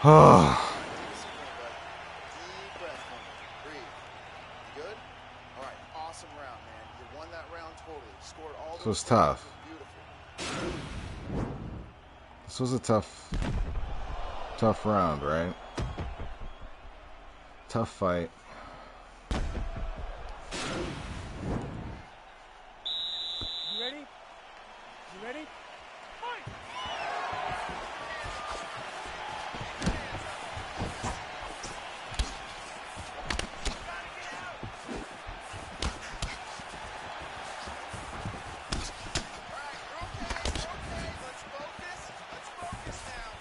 Oh. Deep breath, homie. Breathe. You good? All right, awesome round, man. You won that round totally. Scored all This those was tough. points. Beautiful. This was a tough round, right? Tough fight. You ready? You ready? Fight! All right, you're okay. Let's focus now.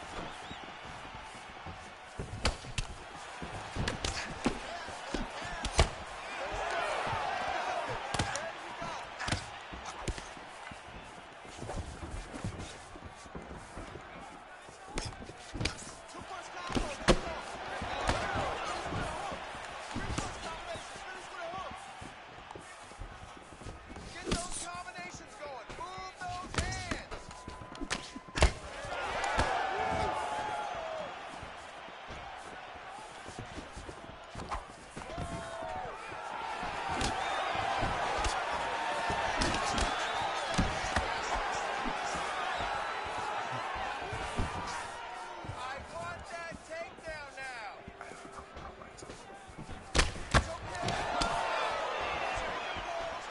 Two punch combo. Let's go. Three punch combinations. Finish with a hook. Get those combinations going. Move those hands. I want that takedown now. It's okay.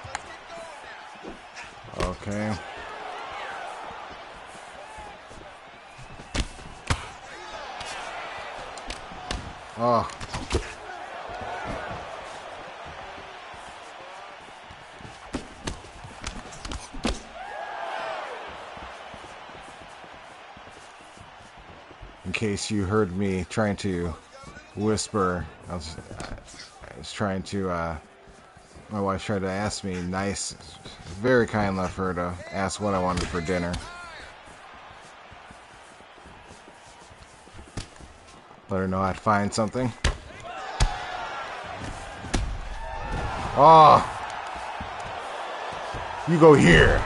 Let's get going now. Okay. Oh. In case you heard me trying to whisper, I was trying to, my wife tried to ask me, nice, very kind of her to ask what I wanted for dinner. Let her know I'd find something. Oh! You go here.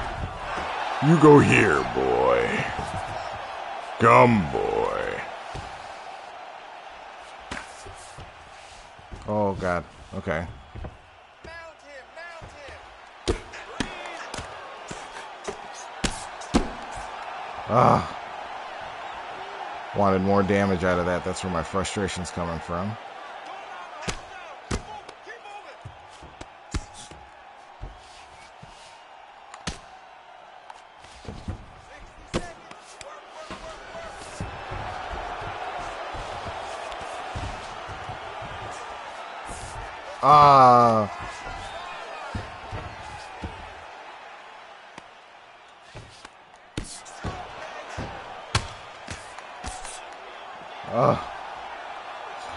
You go here, boy. Come, boy. Oh, God. Okay. Mount him. Ah. Wanted more damage out of that. That's where my frustration's coming from. Keep moving. Ah.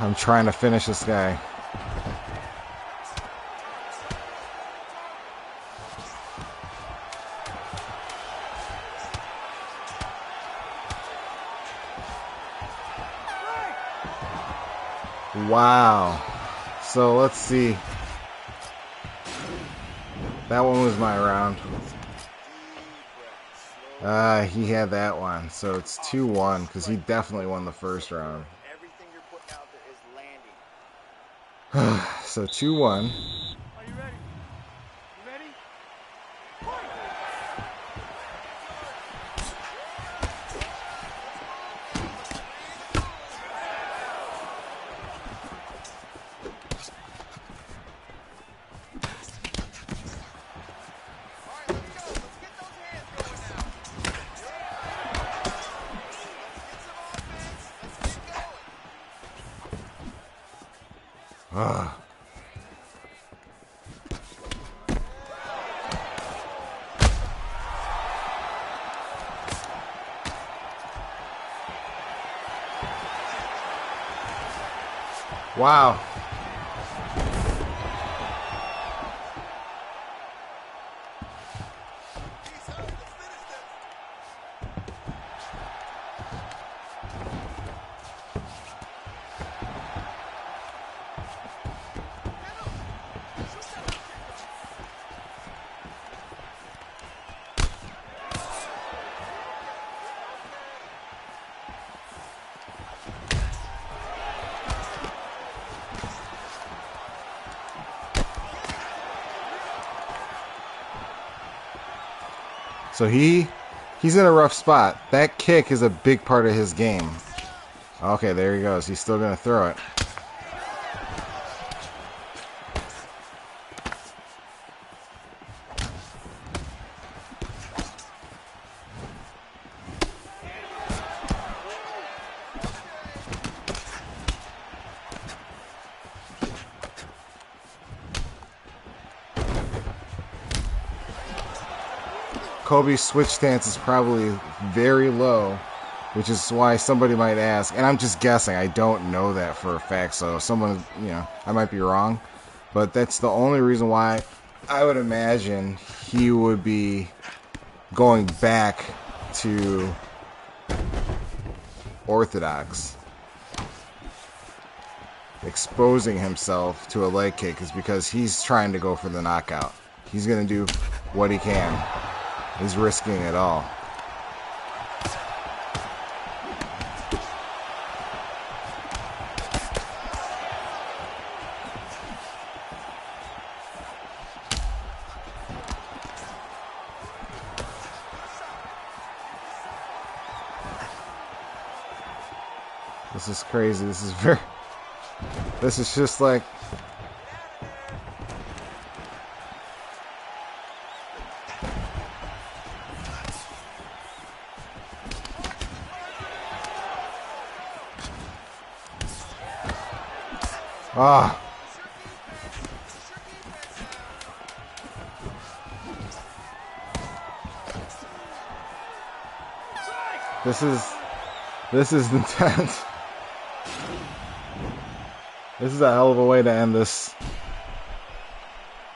I'm trying to finish this guy. Wow. So let's see. That one was my round. He had that one. So it's 2-1 because he definitely won the first round. Everything you're putting out there is landing. So 2-1. Are you ready? You ready? Fight! Ah. Wow. So he's in a rough spot. That kick is a big part of his game. Okay, there he goes. He's still going to throw it. Kobe's switch stance is probably very low, which is why somebody might ask, and I'm just guessing, I don't know that for a fact, so someone, I might be wrong, but that's the only reason why I would imagine he would be going back to orthodox. Exposing himself to a leg kick is because he's trying to go for the knockout. He's going to do what he can. He's risking it all. This is crazy. This is just like... Ah. This is intense. This is a hell of a way to end this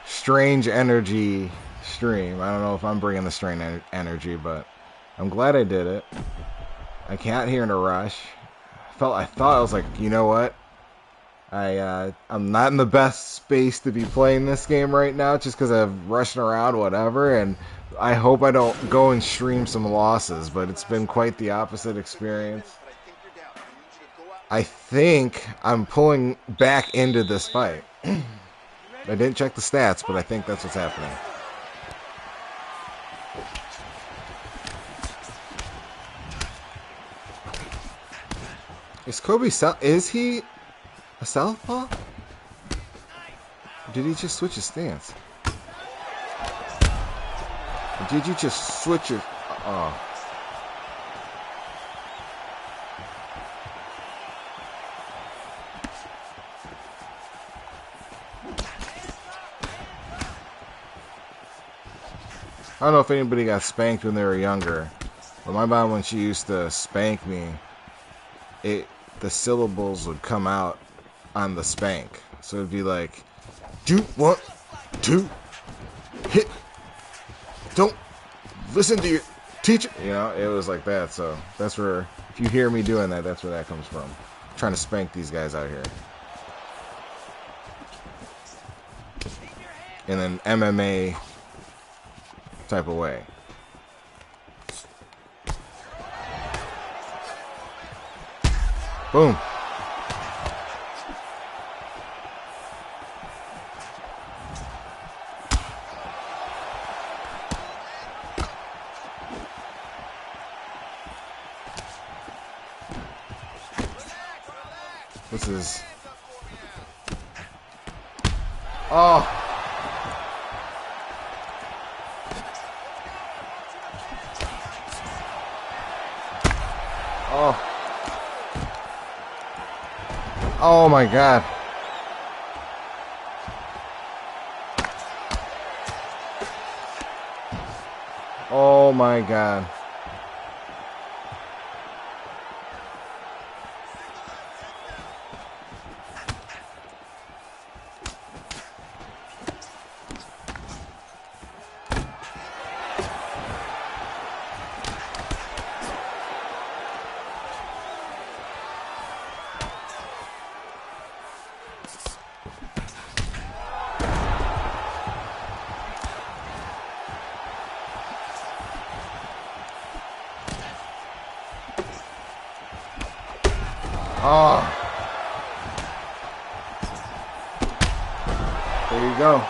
strange energy stream. I don't know if I'm bringing the strange energy, but I'm glad I did it. I can't hear in a rush. I thought I was like, you know what? I'm not in the best space to be playing this game right now just because I'm rushing around, whatever, and I hope I don't go and stream some losses, but it's been quite the opposite experience. I think I'm pulling back into this fight. I didn't check the stats, but I think that's what's happening. Is Kobe is he a southpaw? Or did he just switch his stance? Or did you just switch your... Oh. I don't know if anybody got spanked when they were younger, but my mom, when she used to spank me, the syllables would come out on the spank. So it'd be like, do, 1, 2, hit, don't listen to your teacher. You know, it was like that. So that's where, if you hear me doing that, that's where that comes from. I'm trying to spank these guys out here. in an MMA type of way. Boom. This is... Oh. Oh. Oh my God. Oh my God. Oh. There you go.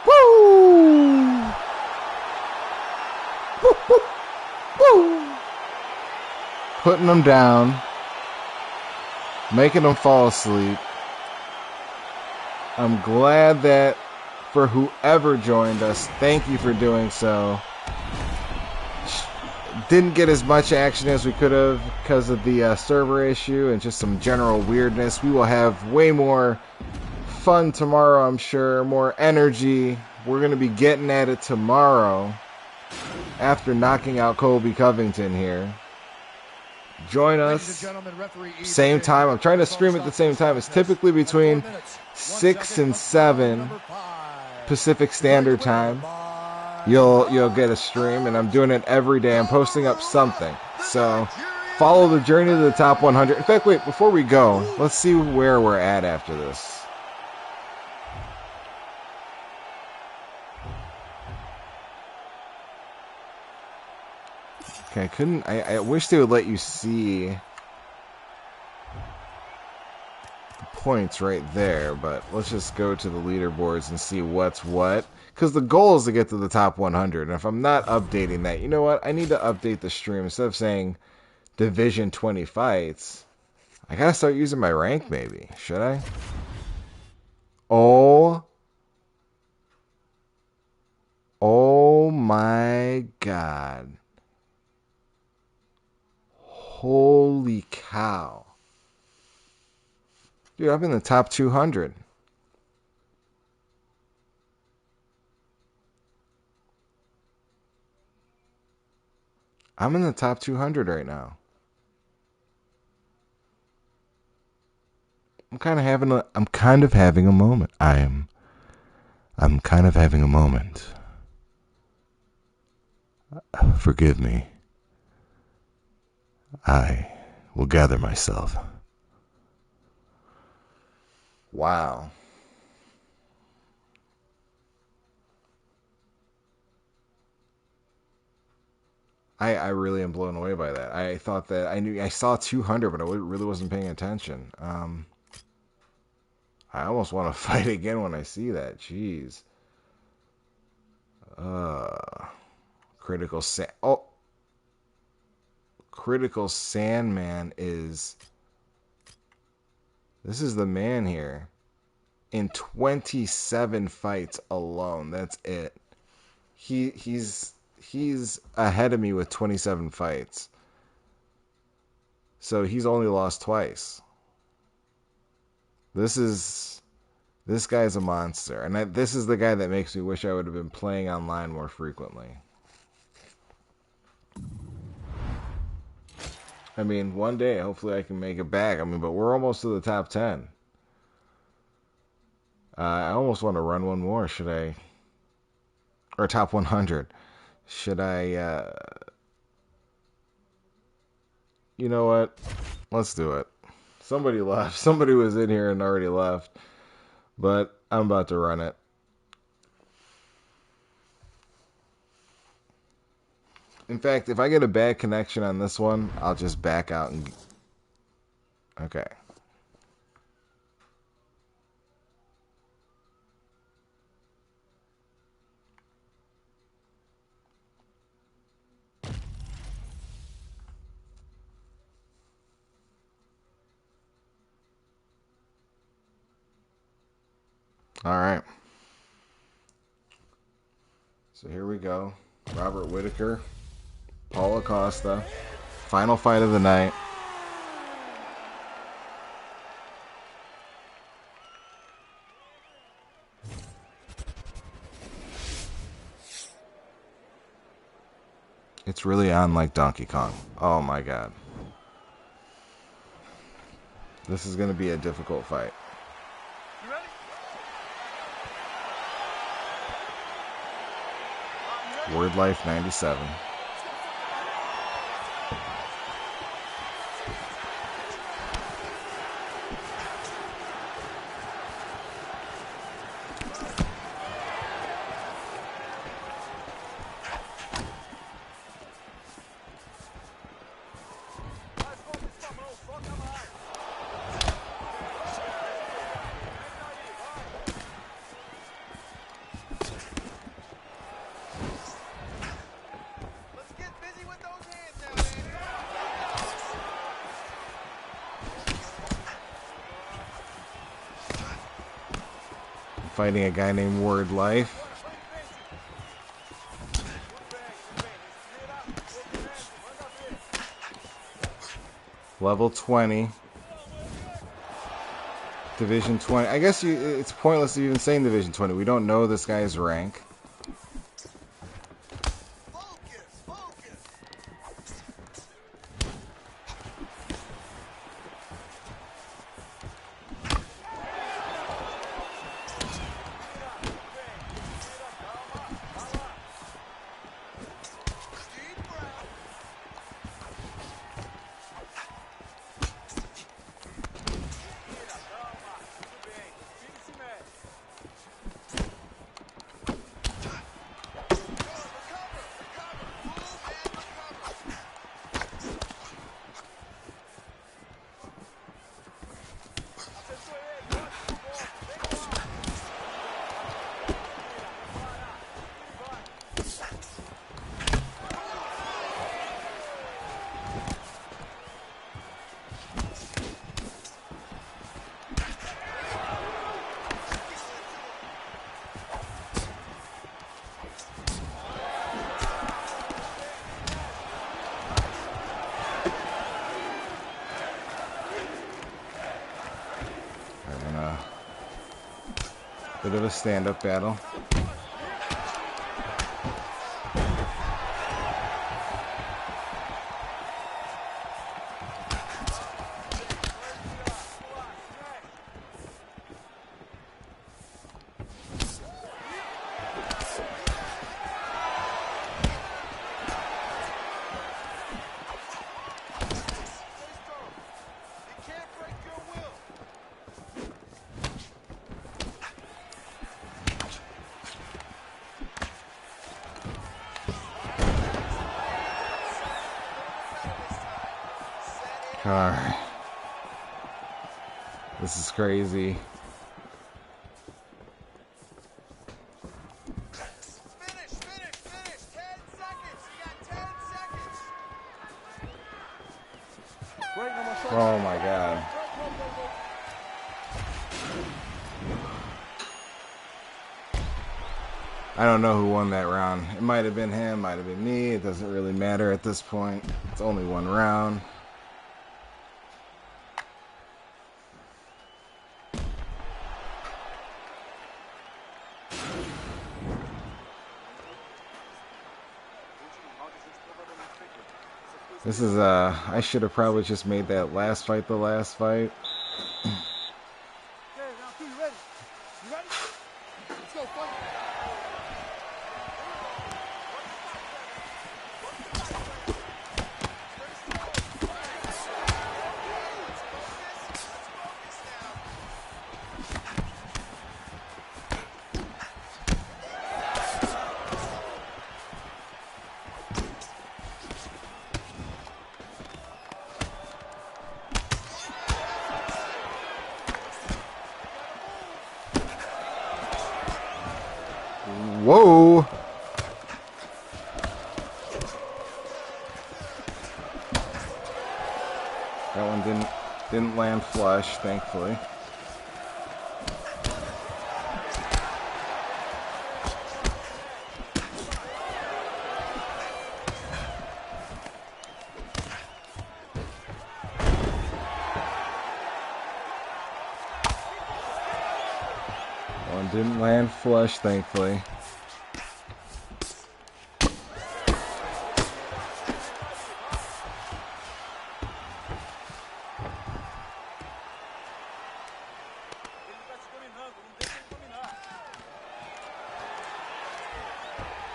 Woo! Woo, woo, woo! Putting them down. Making them fall asleep. I'm glad that for whoever joined us, thank you for doing so. Didn't get as much action as we could have because of the server issue and just some general weirdness. We will have way more fun tomorrow, I'm sure. More energy. We're going to be getting at it tomorrow after knocking out Colby Covington here. Join us. Same time. I'm trying to stream at the same time. It's typically between 6 and 7 Pacific Standard Time. You'll get a stream, and I'm doing it every day. I'm posting up something. So follow the journey to the top 100. In fact, wait, before we go, let's see where we're at after this. Okay, I wish they would let you see the points right there, but let's just go to the leaderboards and see what's what. Because the goal is to get to the top 100, and if I'm not updating that, you know what? I need to update the stream. Instead of saying Division 20 fights, I gotta start using my rank, maybe. Should I? Oh my God. Holy cow. Dude, I'm in the top 200. I'm in the top 200 right now. I'm kind of having a moment. I'm kind of having a moment. Forgive me. I will gather myself. Wow. I really am blown away by that. I thought that I saw 200, but I really wasn't paying attention. I almost want to fight again when I see that. Jeez. Critical Sandman is... This is the man here. In 27 fights alone. That's it. He's ahead of me with 27 fights. So he's only lost twice. This guy's a monster. And this is the guy that makes me wish I would have been playing online more frequently. I mean, one day, hopefully I can make it back. I mean, but we're almost to the top 10. I almost want to run one more. Should I? Or top 100. Should I, you know what? Let's do it. Somebody left. Somebody was in here and already left. But I'm about to run it. In fact, if I get a bad connection on this one, I'll just back out and... Okay. All right. So here we go. Robert Whitaker, Paulo Acosta, final fight of the night. It's really on like Donkey Kong. Oh my god. This is going to be a difficult fight. You ready? Word Life 97. Let's get busy with those hands now, baby. Fighting a guy named Word Life. Level 20. Division 20. I guess it's pointless to even saying Division 20. We don't know this guy's rank. Focus, focus. Deep breath. Bit of a stand-up battle. You can't break your will. Alright. This is crazy. Finish, finish, finish. 10 seconds. You got 10 seconds. Right on my shoulder. Oh my god. I don't know who won that round. It might have been him, might have been me. It doesn't really matter at this point. It's only one round. This is, I should have probably just made that last fight the last fight. Okay, round two, you ready? You ready? Let's go, fight. Whoa! That one didn't land flush, thankfully. That one didn't land flush, thankfully.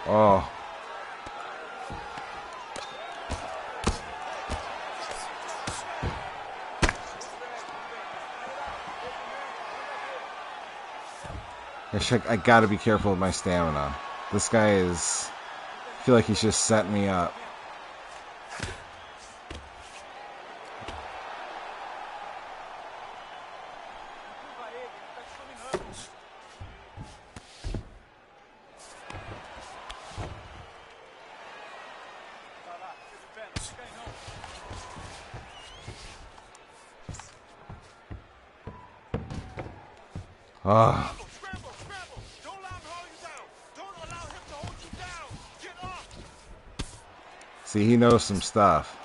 Oh. I gotta be careful with my stamina. This guy is... I feel like he's just setting me up. Oh. See, he knows some stuff.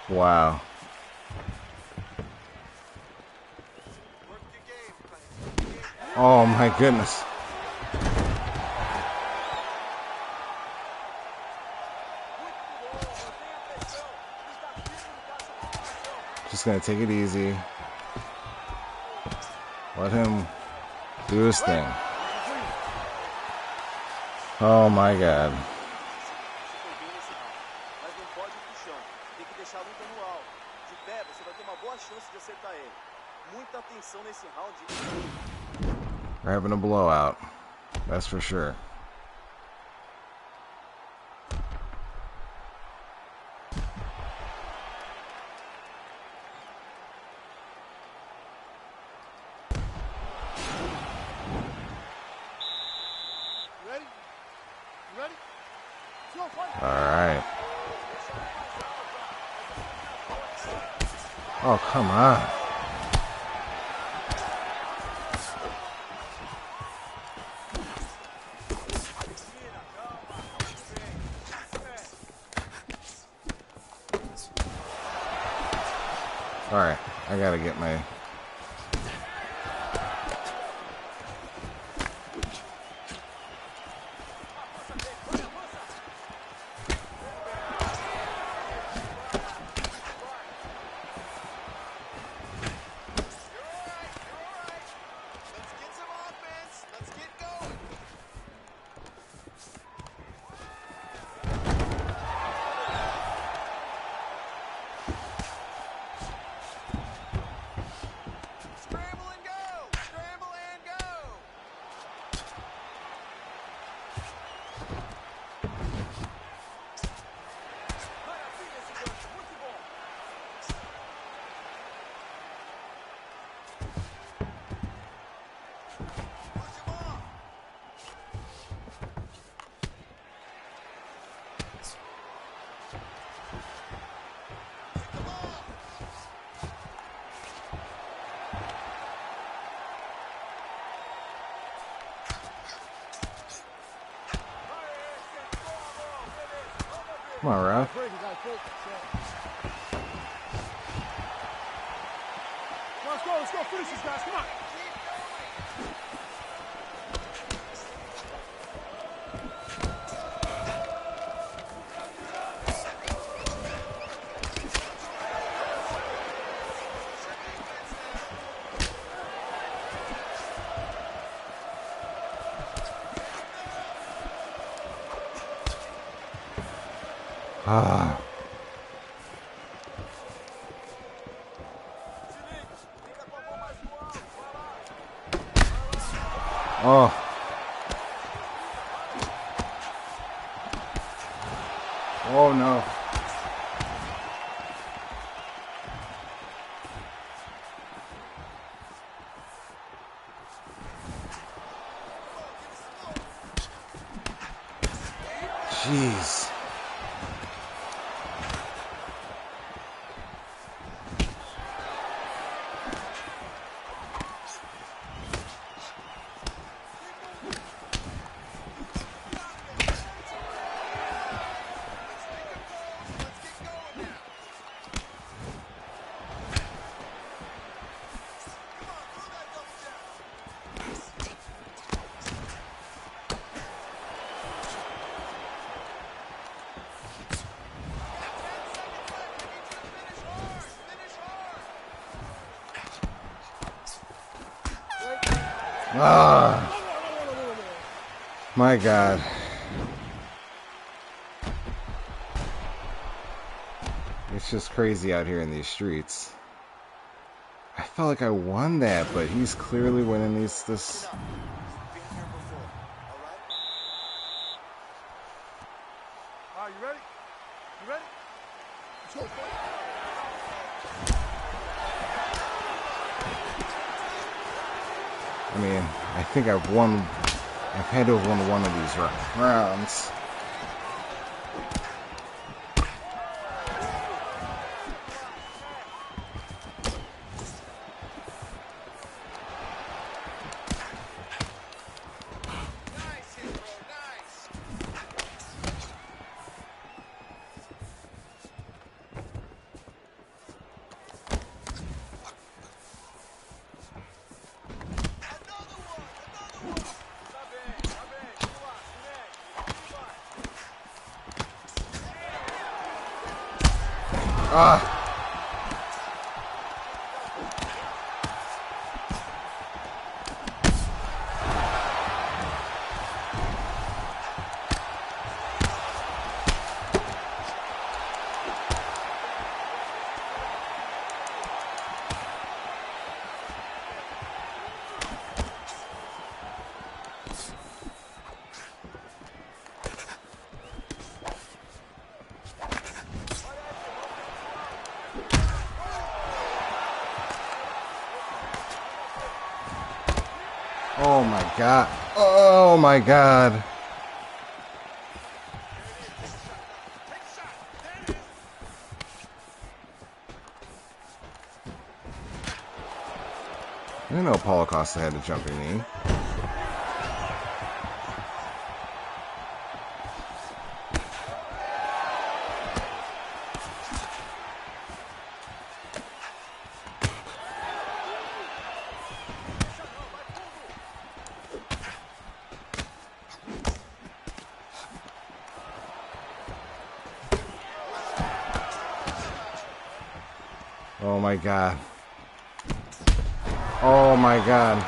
Wow. Oh my goodness. Just gonna take it easy. Let him do his thing. Oh my God. We're having a blowout. That's for sure. Alright. Oh, come on. Alright, I gotta get my... Come on, Ralph. Let's go, finish this, guys, come on. Ah. Oh. Oh no. Jeez. Ah. My God. It's just crazy out here in these streets. I felt like I won that, but he's clearly winning this. Been here before, all right? All right, you ready? You ready? Let's go, boy. I mean, I think I've won. I've had to have won one of these rounds. Nice hit, bro, nice. Ah. Oh my God. Oh my God. I didn't know Paulo Costa had a jumping knee. Oh my God. Oh my God.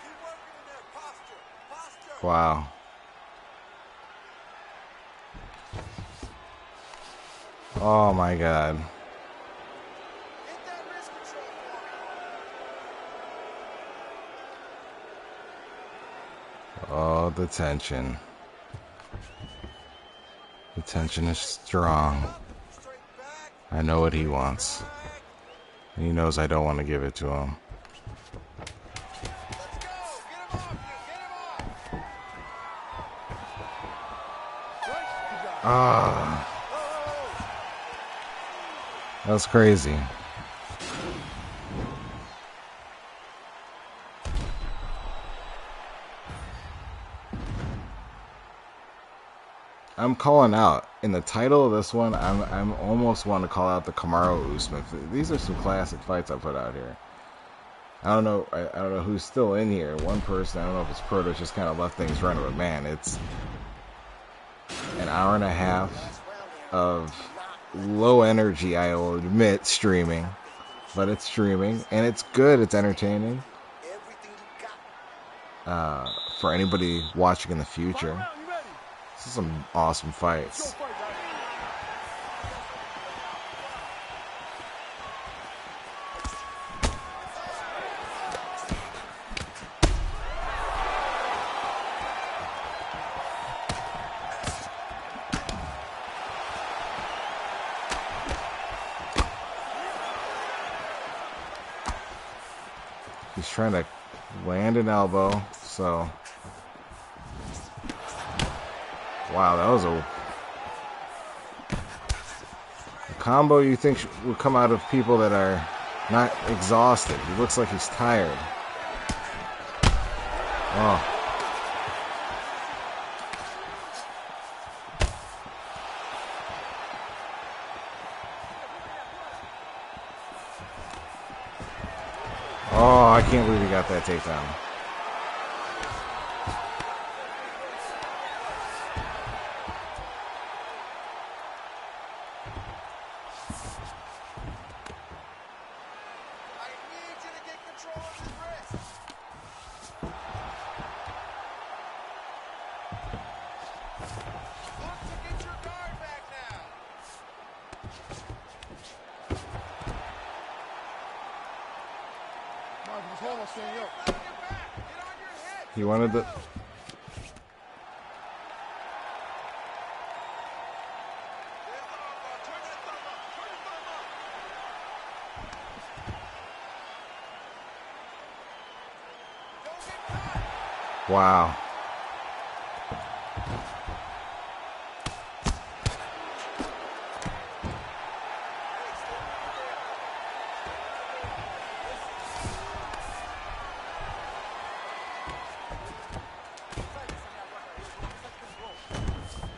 Keep working in there. Posture. Posture. Wow. Oh my God. Hit that wrist control for me. Oh, the tension. The tension is strong. Straight back. I know what he wants. Back. And he knows I don't want to give it to him. Let's go. Get him off you. Get him off. Right? Good job. Ah, Whoa. that was crazy. I'm calling out in the title of this one. I'm almost want to call out the Kamaru Usman. These are some classic fights I put out here. I don't know who's still in here. One person. I don't know if it's Proto just kind of left things running, but man, it's an hour and a half of low energy. I will admit, streaming, but it's streaming and it's good. It's entertaining. For anybody watching in the future, this is some awesome fights. He's trying to land an elbow, so wow, that was a combo you think would come out of people that are not exhausted. He looks like he's tired. Oh. Oh, I can't believe he got that takedown. He wanted the... Wow.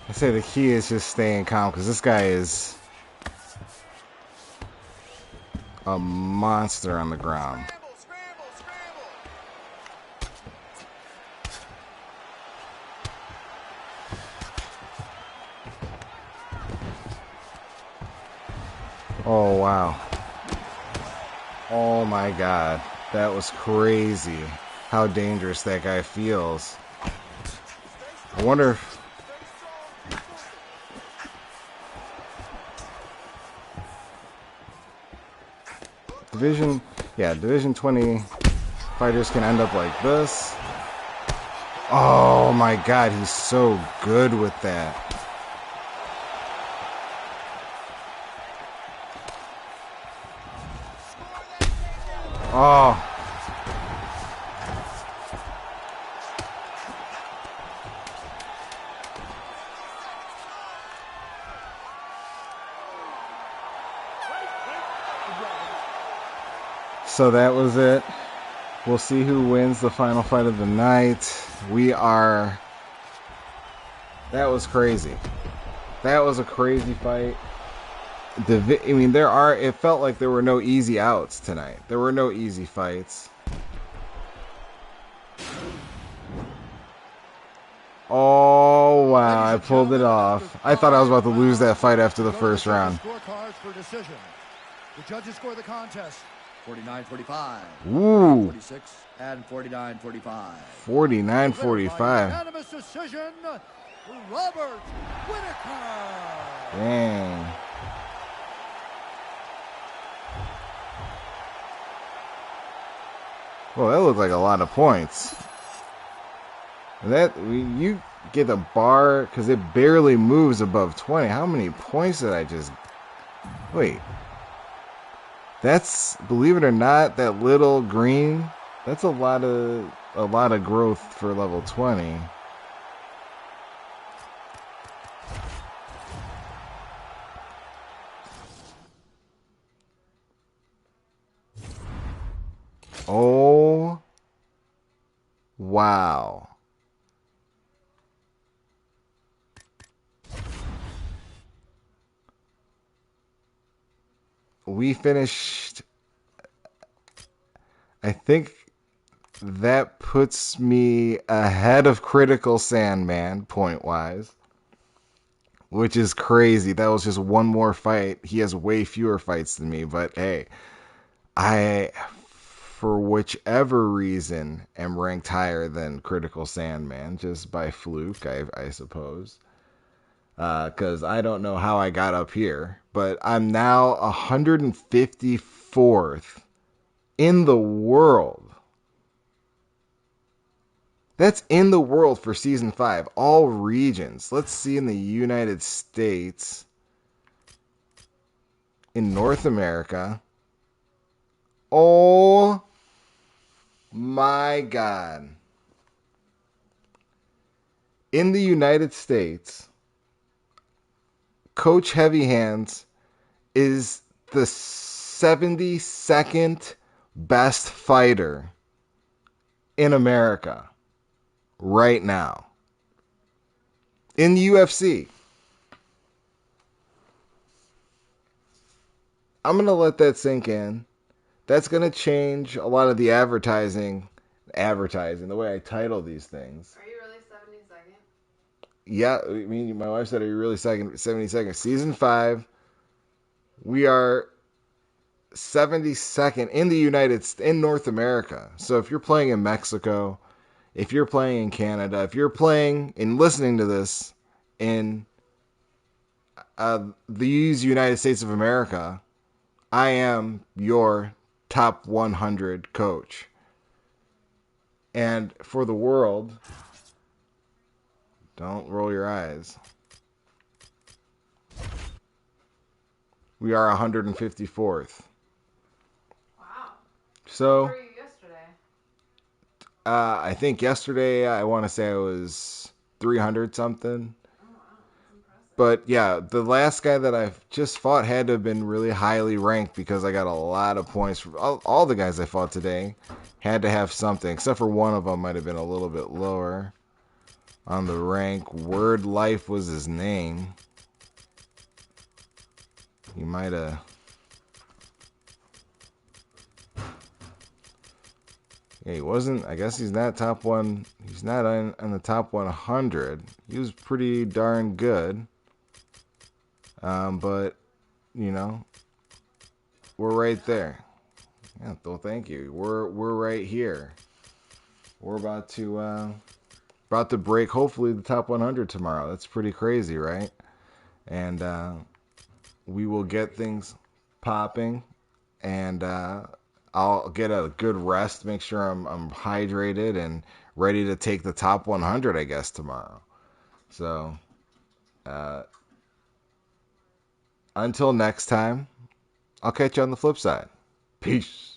I say the key is just staying calm because this guy is a monster on the ground. Oh, wow. Oh, my God. That was crazy how dangerous that guy feels. I wonder if... Division 20 fighters can end up like this. Oh, my God. He's so good with that. Oh. So that was it. We'll see who wins the final fight of the night. That was crazy. That was a crazy fight. It felt like there were no easy outs tonight. There were no easy fights. Oh, wow, I pulled it off. I thought I was about to lose that fight after the first round. The judges score the contest 49-45. Ooh. 46 and 49-45. 49-45. Unanimous decision, Robert Whitaker. Dang. Well, that looked like a lot of points. You get a bar because it barely moves above 20. How many points did I just... Wait. That's, believe it or not, that little green, that's a lot of growth for level 20. Oh, wow. We finished I think that puts me ahead of Critical Sandman point wise, which is crazy. That was just one more fight. He has way fewer fights than me, but hey, I, for whichever reason, am ranked higher than Critical Sandman, just by fluke, I suppose. Because I don't know how I got up here, but I'm now 154th in the world. That's in the world for season 5, all regions. Let's see in the United States, in North America. Oh my God. In the United States, Coach Heavy Hands is the 72nd best fighter in America right now. In the UFC. I'm going to let that sink in. That's going to change a lot of the advertising, the way I title these things. Are you really 72nd? Yeah, I mean, my wife said, are you really 72nd? Season 5, we are 72nd in North America. So if you're playing in Mexico, if you're playing in Canada, if you're playing and listening to this in these United States of America, I am your top 100 coach. And for the world, don't roll your eyes. We are 154th. Wow. So, Where were you yesterday? I think yesterday, I want to say I was 300 something. Oh, wow. That's impressive. But yeah, the last guy that I've just fought had to have been really highly ranked because I got a lot of points. From all the guys I fought today had to have something, except for one of them might have been a little bit lower on the rank. Word Life was his name. He might have. Yeah, he wasn't. I guess he's not top one. He's not on the top 100. He was pretty darn good. But you know, we're right there. Yeah, well, thank you. We're right here. We're about to break hopefully the top 100 tomorrow. That's pretty crazy, right? And we will get things popping, and I'll get a good rest, make sure I'm hydrated and ready to take the top 100, I guess, tomorrow. So until next time, I'll catch you on the flip side. Peace.